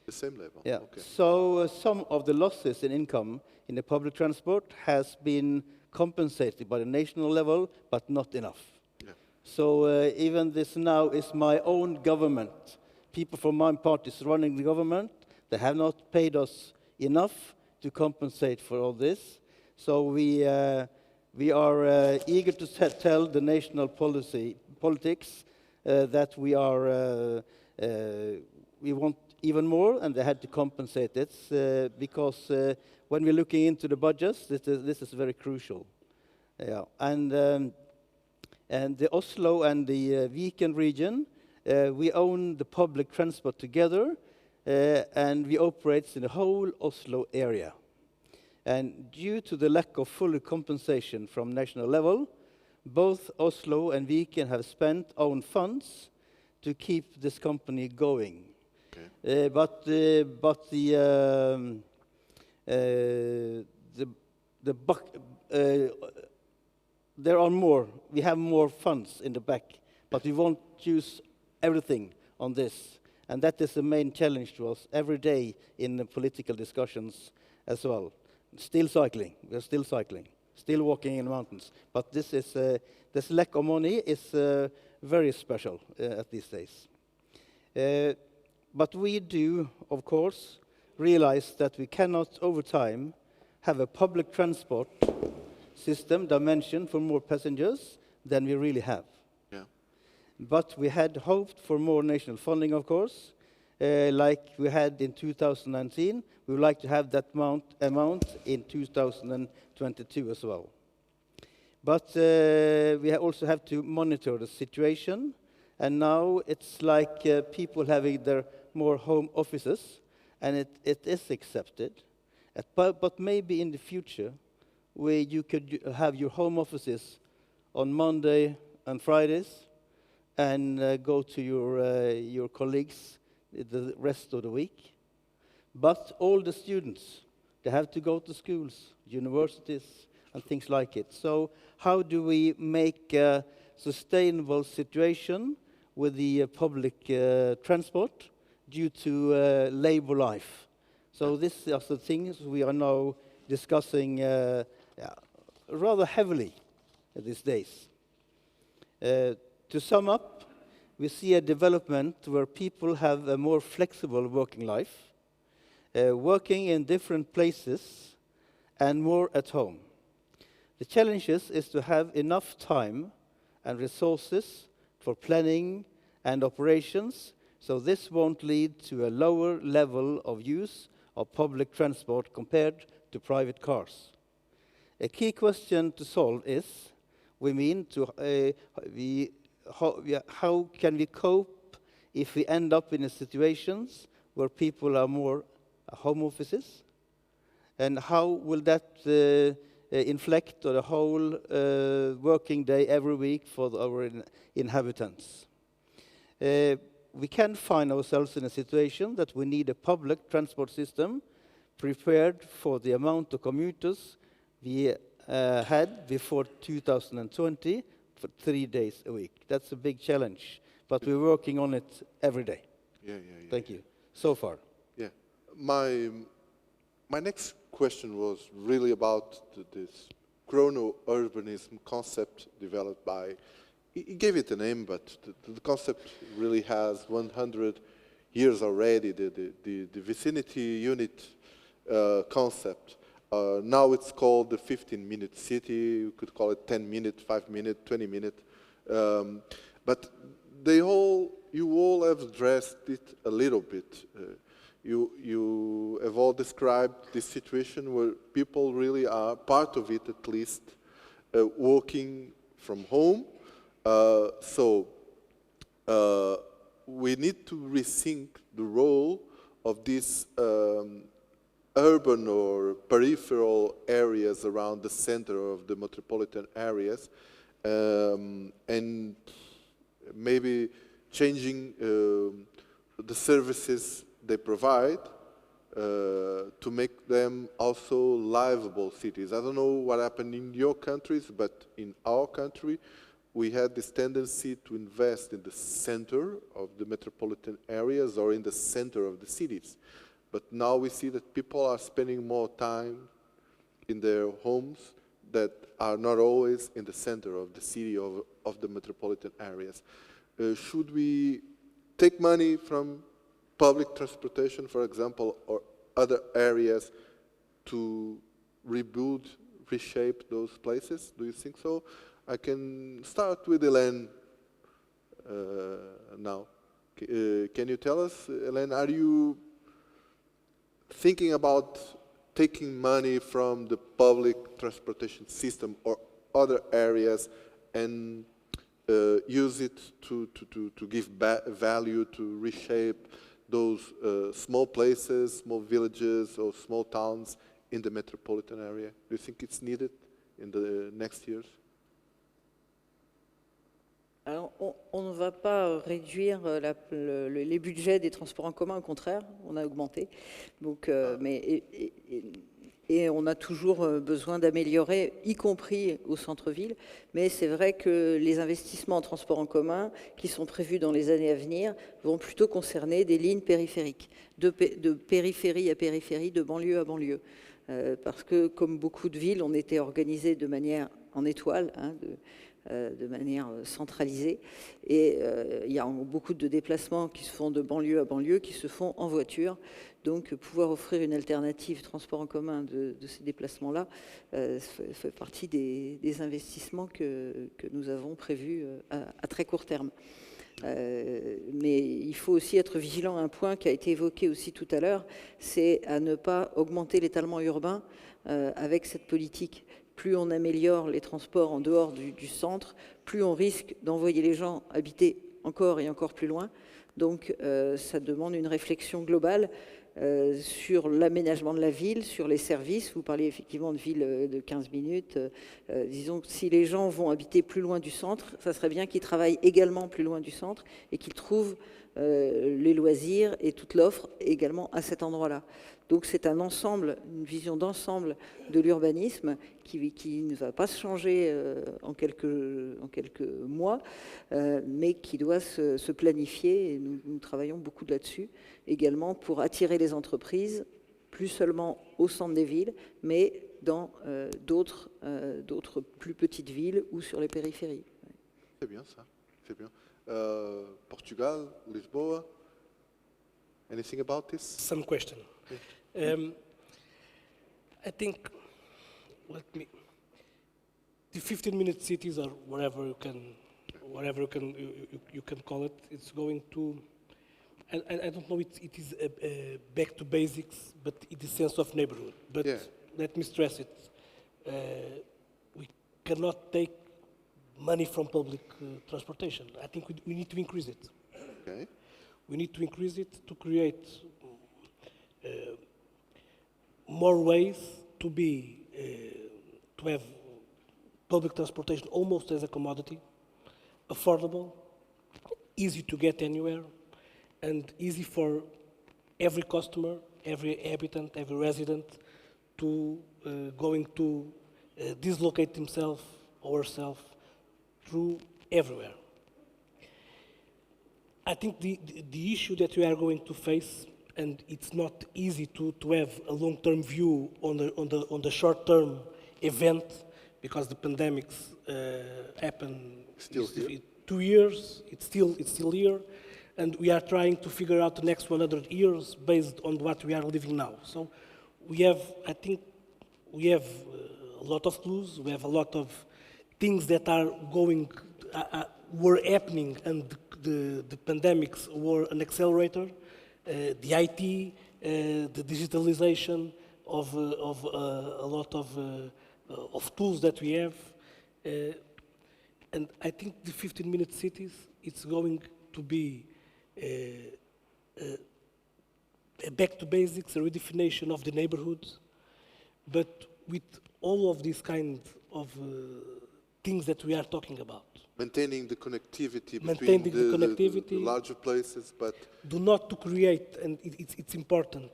The same level? Yeah. Okay. So some of the losses in income in the public transport has been compensated by the national level, but not enough. Yeah. So even this now is my own government. People from my party is running the government. They have not paid us enough to compensate for all this. So we are eager to tell the national politics that we want even more, and they had to compensate it because when we're looking into the budgets, this is very crucial. Yeah, and the Oslo and the Viken region, we own the public transport together, and we operate in the whole Oslo area. And due to the lack of full compensation from national level, both Oslo and Viken have spent own funds to keep this company going. Okay. There are more. We have more funds in the back, but we won't use everything on this. And that is the main challenge to us every day in the political discussions as well. Still cycling. We're still cycling. Still walking in the mountains. But this lack of money is very special at these days. But we do, of course, realize that we cannot, over time, have a public transport system dimension for more passengers than we really have. Yeah. But we had hoped for more national funding, of course, like we had in 2019. We would like to have that amount in 2022 as well. But we also have to monitor the situation. And now it's like people having their more home offices, and it is accepted. But maybe in the future, where you could have your home offices on Monday and Fridays, and go to your colleagues the rest of the week. But all the students, they have to go to schools, universities, and things like it. So how do we make a sustainable situation with the public transport due to labor life? So these are the things we are now discussing rather heavily these days. To sum up, we see a development where people have a more flexible working life, working in different places and more at home. The challenge is to have enough time and resources for planning and operations, so this won't lead to a lower level of use of public transport compared to private cars. A key question to solve is, how can we cope if we end up in situations where people are more home offices? And how will that inflect on the whole working day every week for our inhabitants? We can find ourselves in a situation that we need a public transport system prepared for the amount of commuters we had before 2020 for 3 days a week. That's a big challenge, but we're working on it every day. Yeah. Thank you. So far. Yeah. My next question was really about this chrono-urbanism concept developed by, he gave it a name, but the concept really has 100 years already, the vicinity unit concept. Now it's called the 15-minute city. You could call it 10-minute, 5-minute, 20-minute. But you all have addressed it a little bit. You have all described this situation where people really are, part of it at least, working from home. So we need to rethink the role of these urban or peripheral areas around the center of the metropolitan areas, and maybe changing the services they provide to make them also livable cities. I don't know what happened in your countries, but in our country, we had this tendency to invest in the center of the metropolitan areas or in the center of the cities. But now we see that people are spending more time in their homes that are not always in the center of the city of the metropolitan areas. Should we take money from public transportation, for example, or other areas to rebuild, reshape those places? Do you think so? I can start with Hélène now. Can you tell us, Hélène, are you thinking about taking money from the public transportation system or other areas and use it to give value, to reshape those small places, small villages or small towns in the metropolitan area? Do you think it's needed in the next years? Alors, on ne va pas réduire les budgets des transports en commun, au contraire, on a augmenté. Donc, et on a toujours besoin d'améliorer, y compris au centre-ville. Mais c'est vrai que les investissements en transports en commun qui sont prévus dans les années à venir vont plutôt concerner des lignes périphériques, de périphérie à périphérie, de banlieue à banlieue. Parce que, comme beaucoup de villes, on était organisé de manière en étoile, hein, de manière centralisée. Et il y a beaucoup de déplacements qui se font de banlieue à banlieue, qui se font en voiture. Donc, pouvoir offrir une alternative transport en commun de ces déplacements-là fait partie des investissements que nous avons prévus à très court terme. Mais il faut aussi être vigilant à un point qui a été évoqué aussi tout à l'heure, c'est à ne pas augmenter l'étalement urbain avec cette politique. Plus on améliore les transports en dehors du centre, plus on risque d'envoyer les gens habiter encore et encore plus loin. Donc ça demande une réflexion globale sur l'aménagement de la ville, sur les services. Vous parliez effectivement de villes de 15 minutes. Disons que si les gens vont habiter plus loin du centre, ça serait bien qu'ils travaillent également plus loin du centre et qu'ils trouvent les loisirs et toute l'offre également à cet endroit-là. Donc c'est un ensemble, une vision d'ensemble de l'urbanisme qui ne va pas se changer en quelques mois, mais qui doit se planifier, et nous travaillons beaucoup là-dessus, également pour attirer les entreprises, plus seulement au centre des villes, mais dans d'autres plus petites villes ou sur les périphéries. C'est bien ça, c'est bien. Portugal, Lisboa, anything about this? Some question. I think, the 15-minute cities or whatever you can call it, it's going to, I don't know, it is back to basics, but it is sense of neighborhood. But yeah. Let me stress it, we cannot take money from public transportation. I think we need to increase it. Okay. We need to increase it to create more ways to have public transportation almost as a commodity, affordable, easy to get anywhere, and easy for every customer, every habitant, every resident to going to dislocate himself or herself through everywhere. I think the issue that we are going to face, and it's not easy to have a long-term view on the short-term event, because the pandemics happened still here. 2 years. It's still here, and we are trying to figure out the next 100 years based on what we are living now. So I think we have a lot of clues. We have a lot of things that were happening, and the pandemics were an accelerator. The IT, the digitalization of a lot of tools that we have, and I think the 15-minute cities, it's going to be a back to basics, a redefinition of the neighborhoods, but with all of these kind of things that we are talking about. Maintaining the connectivity between the larger places, but do not to create, and it's important,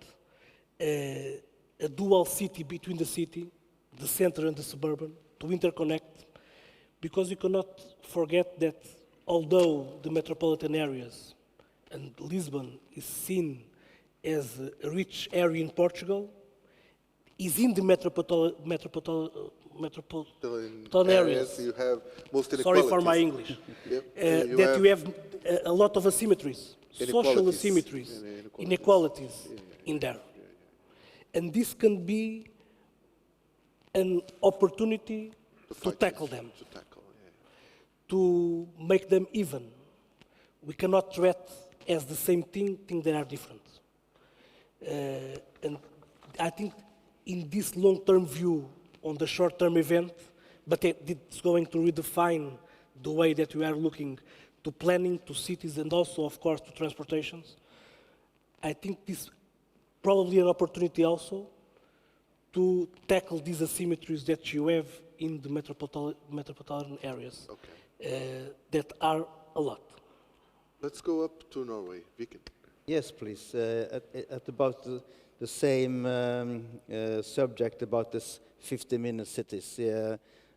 a dual city between the city, the center and the suburban, to interconnect, because you cannot forget that although the metropolitan areas and Lisbon is seen as a rich area in Portugal, is in the metropolitan areas. You have most Sorry for my inequalities. English. Yep. That you have a lot of asymmetries, social asymmetries, inequalities in there. And this can be an opportunity to tackle them, to make them even. We cannot treat as the same thing they are different. And I think in this long-term view on the short-term event, but it's going to redefine the way that we are looking to planning, to cities, and also, of course, to transportations. I think this probably an opportunity also to tackle these asymmetries that you have in the metropolitan areas, that are a lot. Let's go up to Norway. Viken. Yes, please. At about the same subject about this 50-minute cities,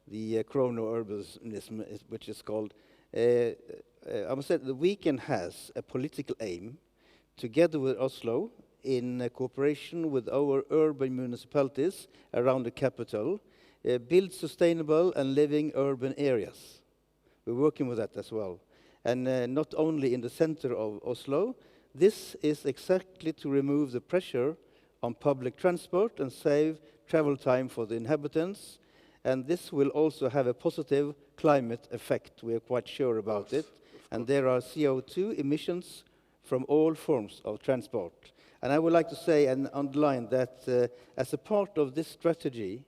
the chrono-urbanism, which is called. I must say the weekend has a political aim, together with Oslo, in cooperation with our urban municipalities around the capital, build sustainable and living urban areas. We're working with that as well. And not only in the center of Oslo, this is exactly to remove the pressure on public transport and save travel time for the inhabitants. And this will also have a positive climate effect. We are quite sure about it. And there are CO2 emissions from all forms of transport. And I would like to say and underline that as a part of this strategy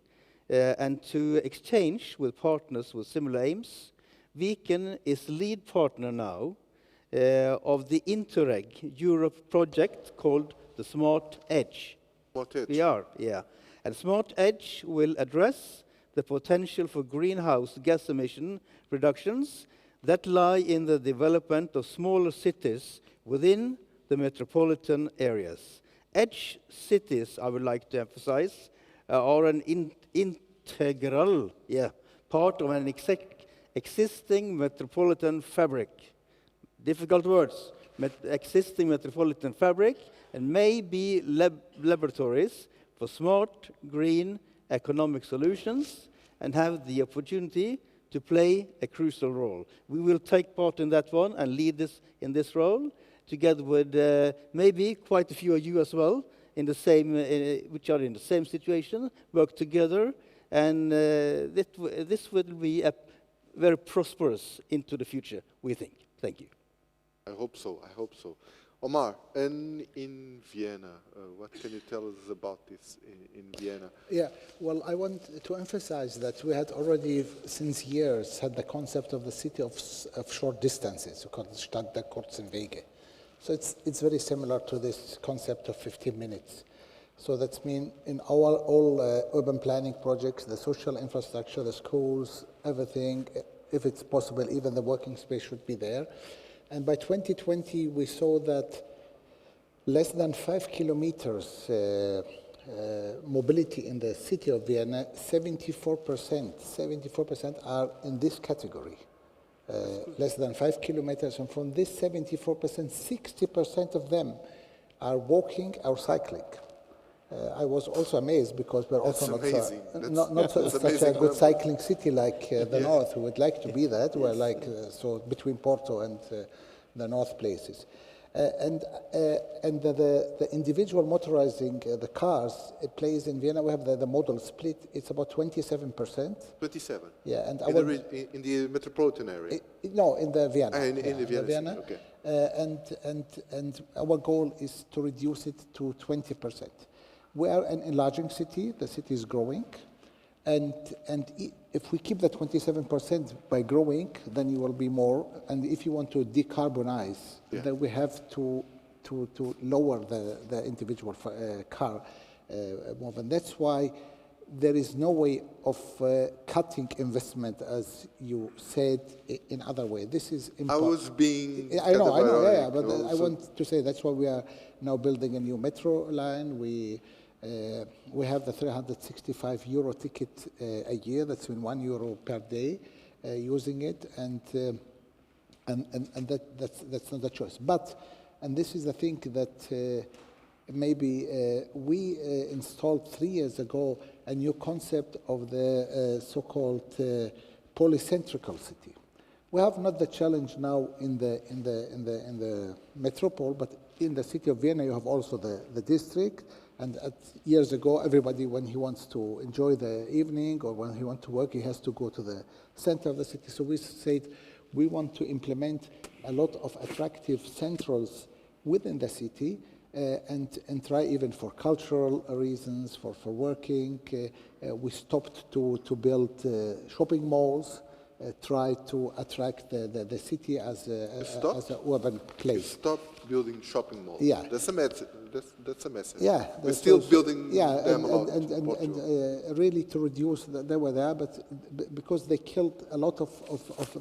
and to exchange with partners with similar aims, Viken is lead partner now of the Interreg Europe project called the Smart Edge. Smart Edge. We are, yeah. And Smart Edge will address the potential for greenhouse gas emission reductions that lie in the development of smaller cities within the metropolitan areas. Edge cities, I would like to emphasize, are an integral part of an existing metropolitan fabric. Difficult words. Existing metropolitan fabric, and may be laboratories for smart, green, economic solutions, and have the opportunity to play a crucial role. We will take part in that one and lead this in this role, together with maybe quite a few of you as well, in the same, which are in the same situation, work together, and this will be a very prosperous into the future, we think. Thank you. I hope so, I hope so. Omar, and in Vienna, what can you tell us about this in Vienna? Yeah, well, I want to emphasize that we had already, since years, had the concept of the city of short distances, called Stadt der kurzen Wege. So it's very similar to this concept of 15 minutes. So that's mean in our all urban planning projects, the social infrastructure, the schools, everything, if it's possible, even the working space should be there. And by 2020, we saw that less than 5 kilometers mobility in the city of Vienna, 74% are in this category. Less than 5 kilometers, and from this 74%, 60% of them are walking or cycling. I was also amazed because we're also not such a good cycling city like the north. We would like to be that. We're like so between Porto and the north places, and the individual motorizing the cars it plays in Vienna. We have the model split. It's about 27%. 27. Yeah, and in the metropolitan area. No, in the Vienna. In the Vienna. Okay. And our goal is to reduce it to 20%. We are an enlarging city. The city is growing. And if we keep the 27% by growing, then you will be more. And if you want to decarbonize, then we have to lower the individual car movement. That's why there is no way of cutting investment, as you said, in other way. This is important. I was being... I know, but I want to say that's why we are now building a new metro line. We have the €365 ticket a year. That's €1 per day. using it, and that's not a choice. But, and this is the thing that maybe we installed 3 years ago a new concept of the so-called polycentrical city. We have not the challenge now in the metropole, but in the city of Vienna you have also the district. And years ago, everybody, when he wants to enjoy the evening or when he wants to work, he has to go to the center of the city. So we said we want to implement a lot of attractive centrals within the city and try even for cultural reasons, for working. We stopped to build shopping malls, try to attract the city as an urban place. Stop building shopping malls. Yeah. That's a message. That's a message. Yeah. We're still building them and really to reduce, they were there, but because they killed a lot of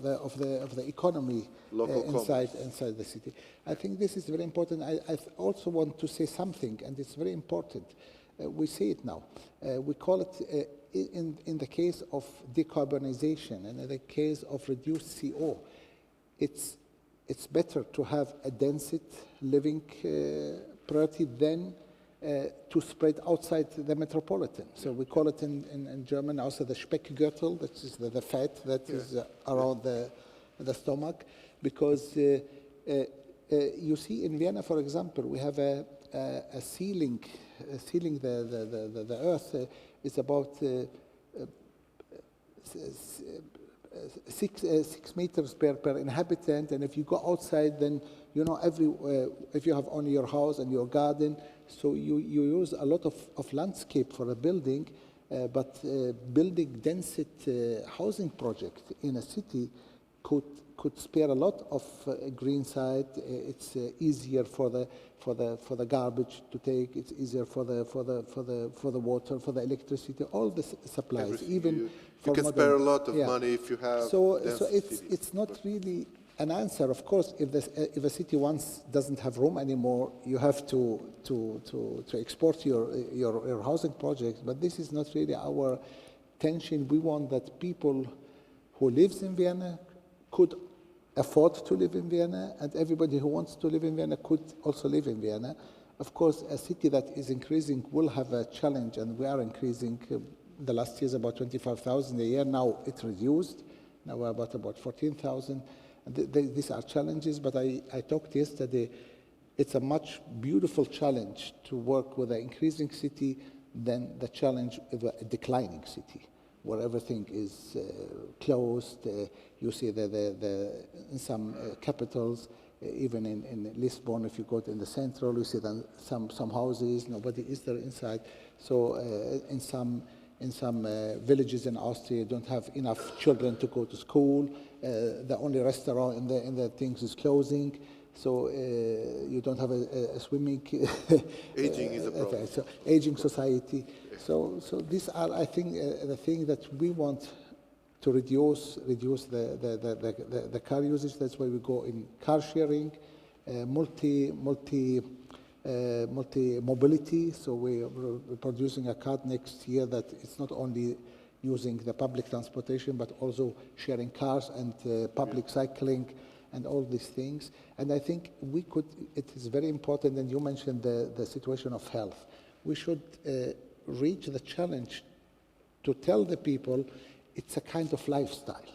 the economy inside the city. I think this is very important. I also want to say something, and it's very important. We say it now. We call it, in the case of decarbonization and in the case of reduced CO, it's better to have a density living priority than to spread outside the metropolitan. So we call it in German also the Speckgürtel, that is the fat that is around the stomach, because you see in Vienna, for example, we have a ceiling the earth is about 6 meters per inhabitant, and if you go outside, then you know if you have only your house and your garden, so you use a lot of landscape for a building, but building density housing project in a city could spare a lot of green side. It's easier for the garbage to take. It's easier for the water, for the electricity, all the supplies. Everything. Even you can spare a lot of money if you have. So it's not really an answer. Of course, if a city once doesn't have room anymore, you have to export your housing projects. But this is not really our tension. We want that people who lives in Vienna could afford to live in Vienna, and everybody who wants to live in Vienna could also live in Vienna. Of course, a city that is increasing will have a challenge, and we are increasing. The last year is about 25,000 a year. Now it's reduced. Now we're about 14,000. These are challenges, but I talked yesterday. It's a much beautiful challenge to work with an increasing city than the challenge of a declining city, where everything is closed. You see in some capitals, even in Lisbon, if you go in the central, you see then some houses, nobody is there inside. So in some villages in Austria, you don't have enough children to go to school. The only restaurant in the things is closing. So you don't have a swimming. Aging is a problem. So aging society. So these are, I think, the thing that we want to reduce the car usage. That's why we go in car sharing, multi mobility. So we're producing a card next year that it's not only using the public transportation, but also sharing cars and public cycling and all these things. And I think it is very important, and you mentioned the situation of health. We should reach the challenge to tell the people it's a kind of lifestyle.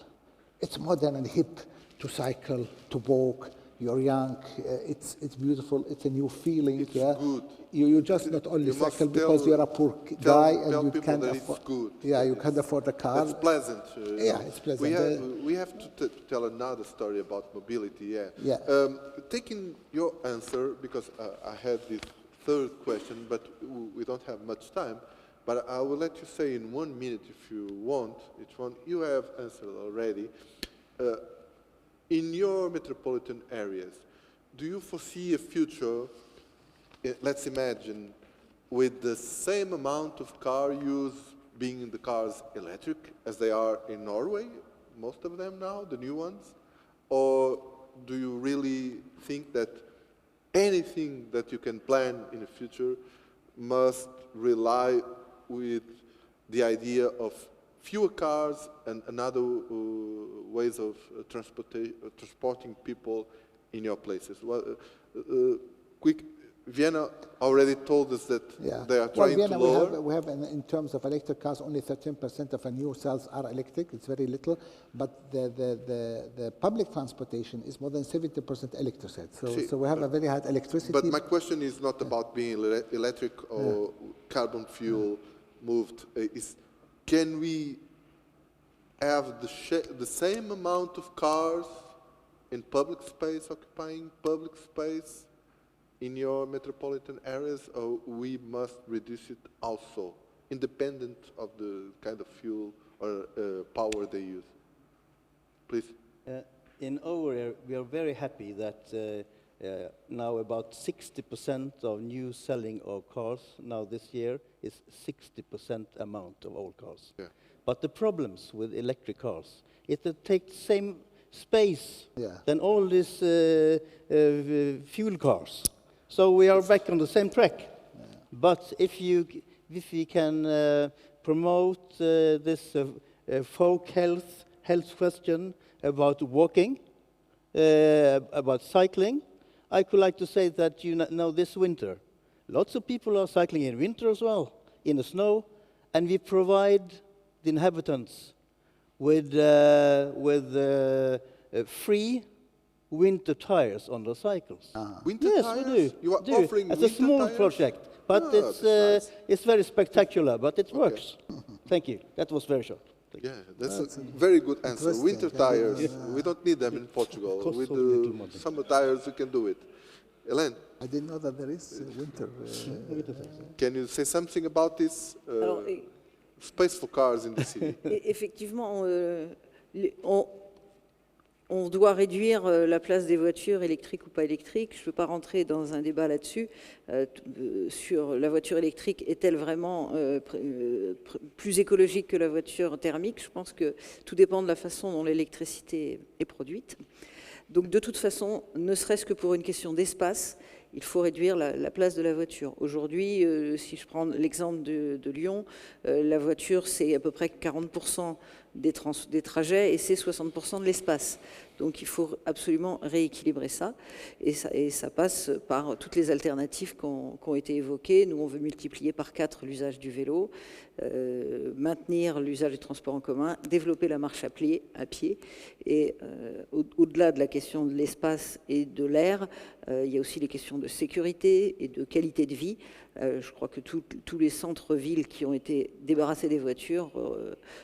It's modern and hip to cycle, to walk. You're young, it's beautiful, it's a new feeling. It's good. You just not only cycle because you're a poor guy and you can't afford. Yeah, you can't afford a car. It's pleasant. Yeah, it's pleasant. We have to tell another story about mobility. Yeah. Taking your answer, because I had this third question, but we don't have much time. But I will let you say in 1 minute if you want. Each one you have answered already. In your metropolitan areas, do you foresee a future, let's imagine, with the same amount of car use being in the cars electric as they are in Norway, most of them now, the new ones? Or do you really think that anything that you can plan in the future must rely with the idea of fewer cars and other ways of transporting people in your places. Well, Vienna already told us that they are trying Vienna, to lower. we have in terms of electric cars, only 13% of our new cells are electric. It's very little, but the public transportation is more than 70% electric. So we have a very high electricity. But my question is not about being electric or carbon fuel moved. Can we have the same amount of cars in public space, occupying public space in your metropolitan areas, or we must reduce it also, independent of the kind of fuel or power they use? Please. In our area, we are very happy that now about 60% of new selling of cars now this year is 60% amount of old cars. Yeah. But the problems with electric cars, it takes the same space than all these fuel cars. So we are back on the same track. Yeah. But if we can promote this folk health question about walking, about cycling, I could like to say that this winter, lots of people are cycling in winter as well, in the snow, and we provide the inhabitants with free winter tires on the cycles. Winter yes, tires? we do. You are offering It's a small tires? project, but it's very spectacular, but it works. Thank you. That was very short. Yeah, that's a very good answer. Winter tires, we don't need them in Portugal. With the summer tires, we can do it. Hélène? I didn't know that there is winter. Can you say something about this space for cars in the city? Effectivement, on doit réduire la place des voitures électriques ou pas électriques. Je ne veux pas rentrer dans un débat là-dessus. Sur la voiture électrique, est-elle vraiment plus écologique que la voiture thermique? Je pense que tout dépend de la façon dont l'électricité est produite. Donc de toute façon, ne serait-ce que pour une question d'espace, il faut réduire la place de la voiture. Aujourd'hui, si je prends l'exemple de Lyon, la voiture, c'est à peu près 40% des trajets et c'est 60% de l'espace. Donc il faut absolument rééquilibrer ça et ça passe par toutes les alternatives qui ont été évoquées. Nous, on veut multiplier par 4 l'usage du vélo, maintenir l'usage du transport en commun, développer la marche à pied et au-delà de la question de l'espace et de l'air, il y a aussi les questions de sécurité et de qualité de vie. Je crois que tous les centres-villes qui ont été débarrassés des voitures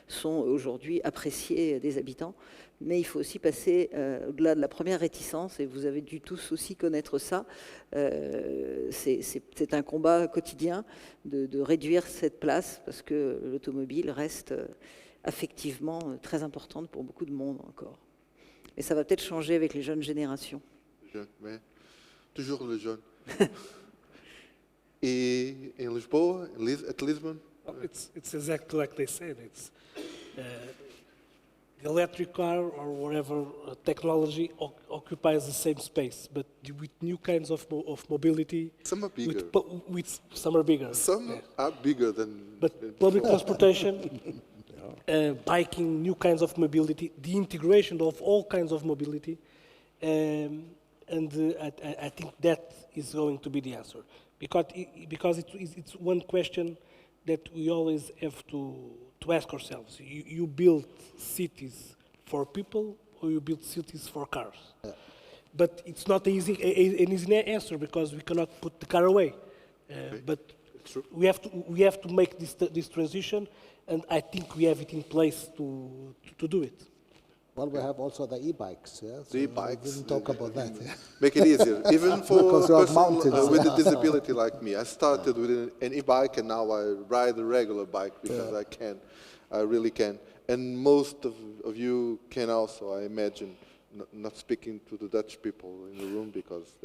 sont aujourd'hui appréciés des habitants. Mais il faut aussi passer au-delà de la première réticence, et vous avez dû tous aussi connaître ça. C'est un combat quotidien de réduire cette place, parce que l'automobile reste affectivement très importante pour beaucoup de monde encore. Et ça va peut-être changer avec les jeunes générations. Mais toujours les jeunes. Et in Lisboa, at Lisbon? It's exactly like they said. It's the electric car or whatever technology occupies the same space, but with new kinds of mobility. Some are bigger. Some are bigger. Some are bigger than. But public transportation, biking, new kinds of mobility, the integration of all kinds of mobility, and I think that is going to be the answer, because it's one question that we always have to ask ourselves. You build cities for people, or you build cities for cars? Yeah. But it's not an easy answer, because we cannot put the car away. But we have to make this transition, and I think we have it in place to do it. Well, we have also the e-bikes. Yeah? So the e-bikes. We didn't talk about that. Make it easier, even for a person with a disability like me. I started with an e-bike, and now I ride a regular bike because I can. I really can. And most of you can also, I imagine, not speaking to the Dutch people in the room, because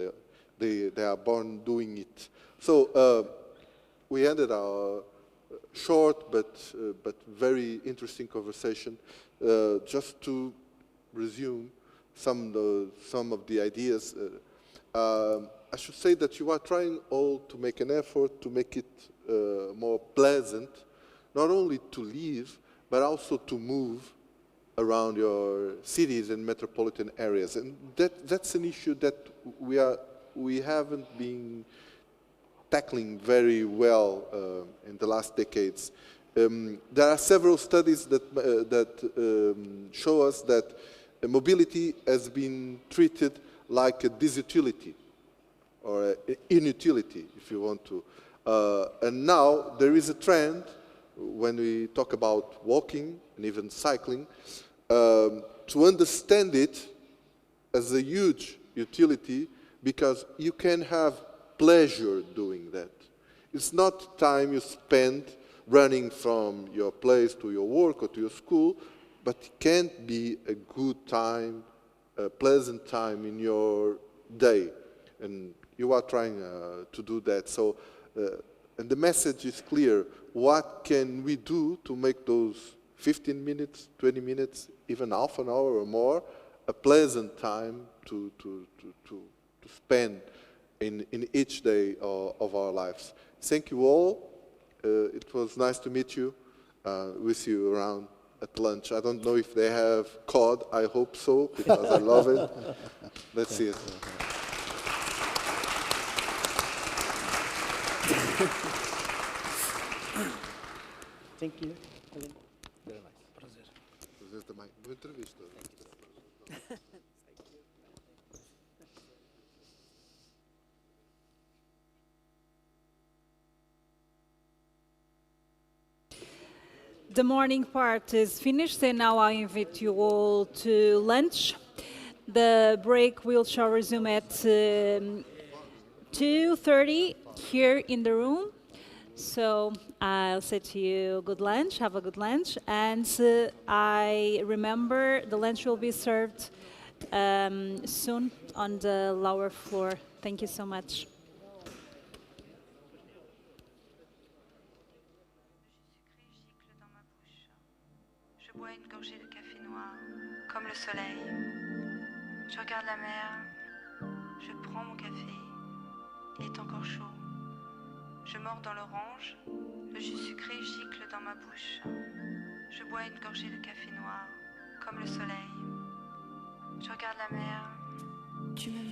they are born doing it. So we ended our short but very interesting conversation. Just to resume some of the ideas, I should say that you are trying all to make an effort to make it more pleasant, not only to live, but also to move around your cities and metropolitan areas. And that's an issue that we haven't been tackling very well in the last decades. There are several studies that show us that mobility has been treated like a disutility or an inutility, if you want to. And now there is a trend, when we talk about walking and even cycling, to understand it as a huge utility, because you can have pleasure doing that. It's not time you spend running from your place to your work or to your school, but it can be a good time, a pleasant time in your day. And you are trying to do that. So, and the message is clear. What can we do to make those 15 minutes, 20 minutes, even half an hour or more, a pleasant time to spend in each day of our lives? Thank you all. It was nice to meet you. We'll see you around at lunch. I don't know if they have cod. I hope so, because I love it. Let's see it. Thank you. Very nice. Prazer. Prazer também. Boa entrevista. The morning part is finished, and now I invite you all to lunch. The break shall resume at 2:30 here in the room. So I'll say to you, good lunch, have a good lunch. And I remember the lunch will be served soon on the lower floor. Thank you so much. Je bois une gorgée de café noir, comme le soleil. Je regarde la mer, je prends mon café, il est encore chaud. Je mords dans l'orange, le jus sucré gicle dans ma bouche. Je bois une gorgée de café noir, comme le soleil. Je regarde la mer. Tu me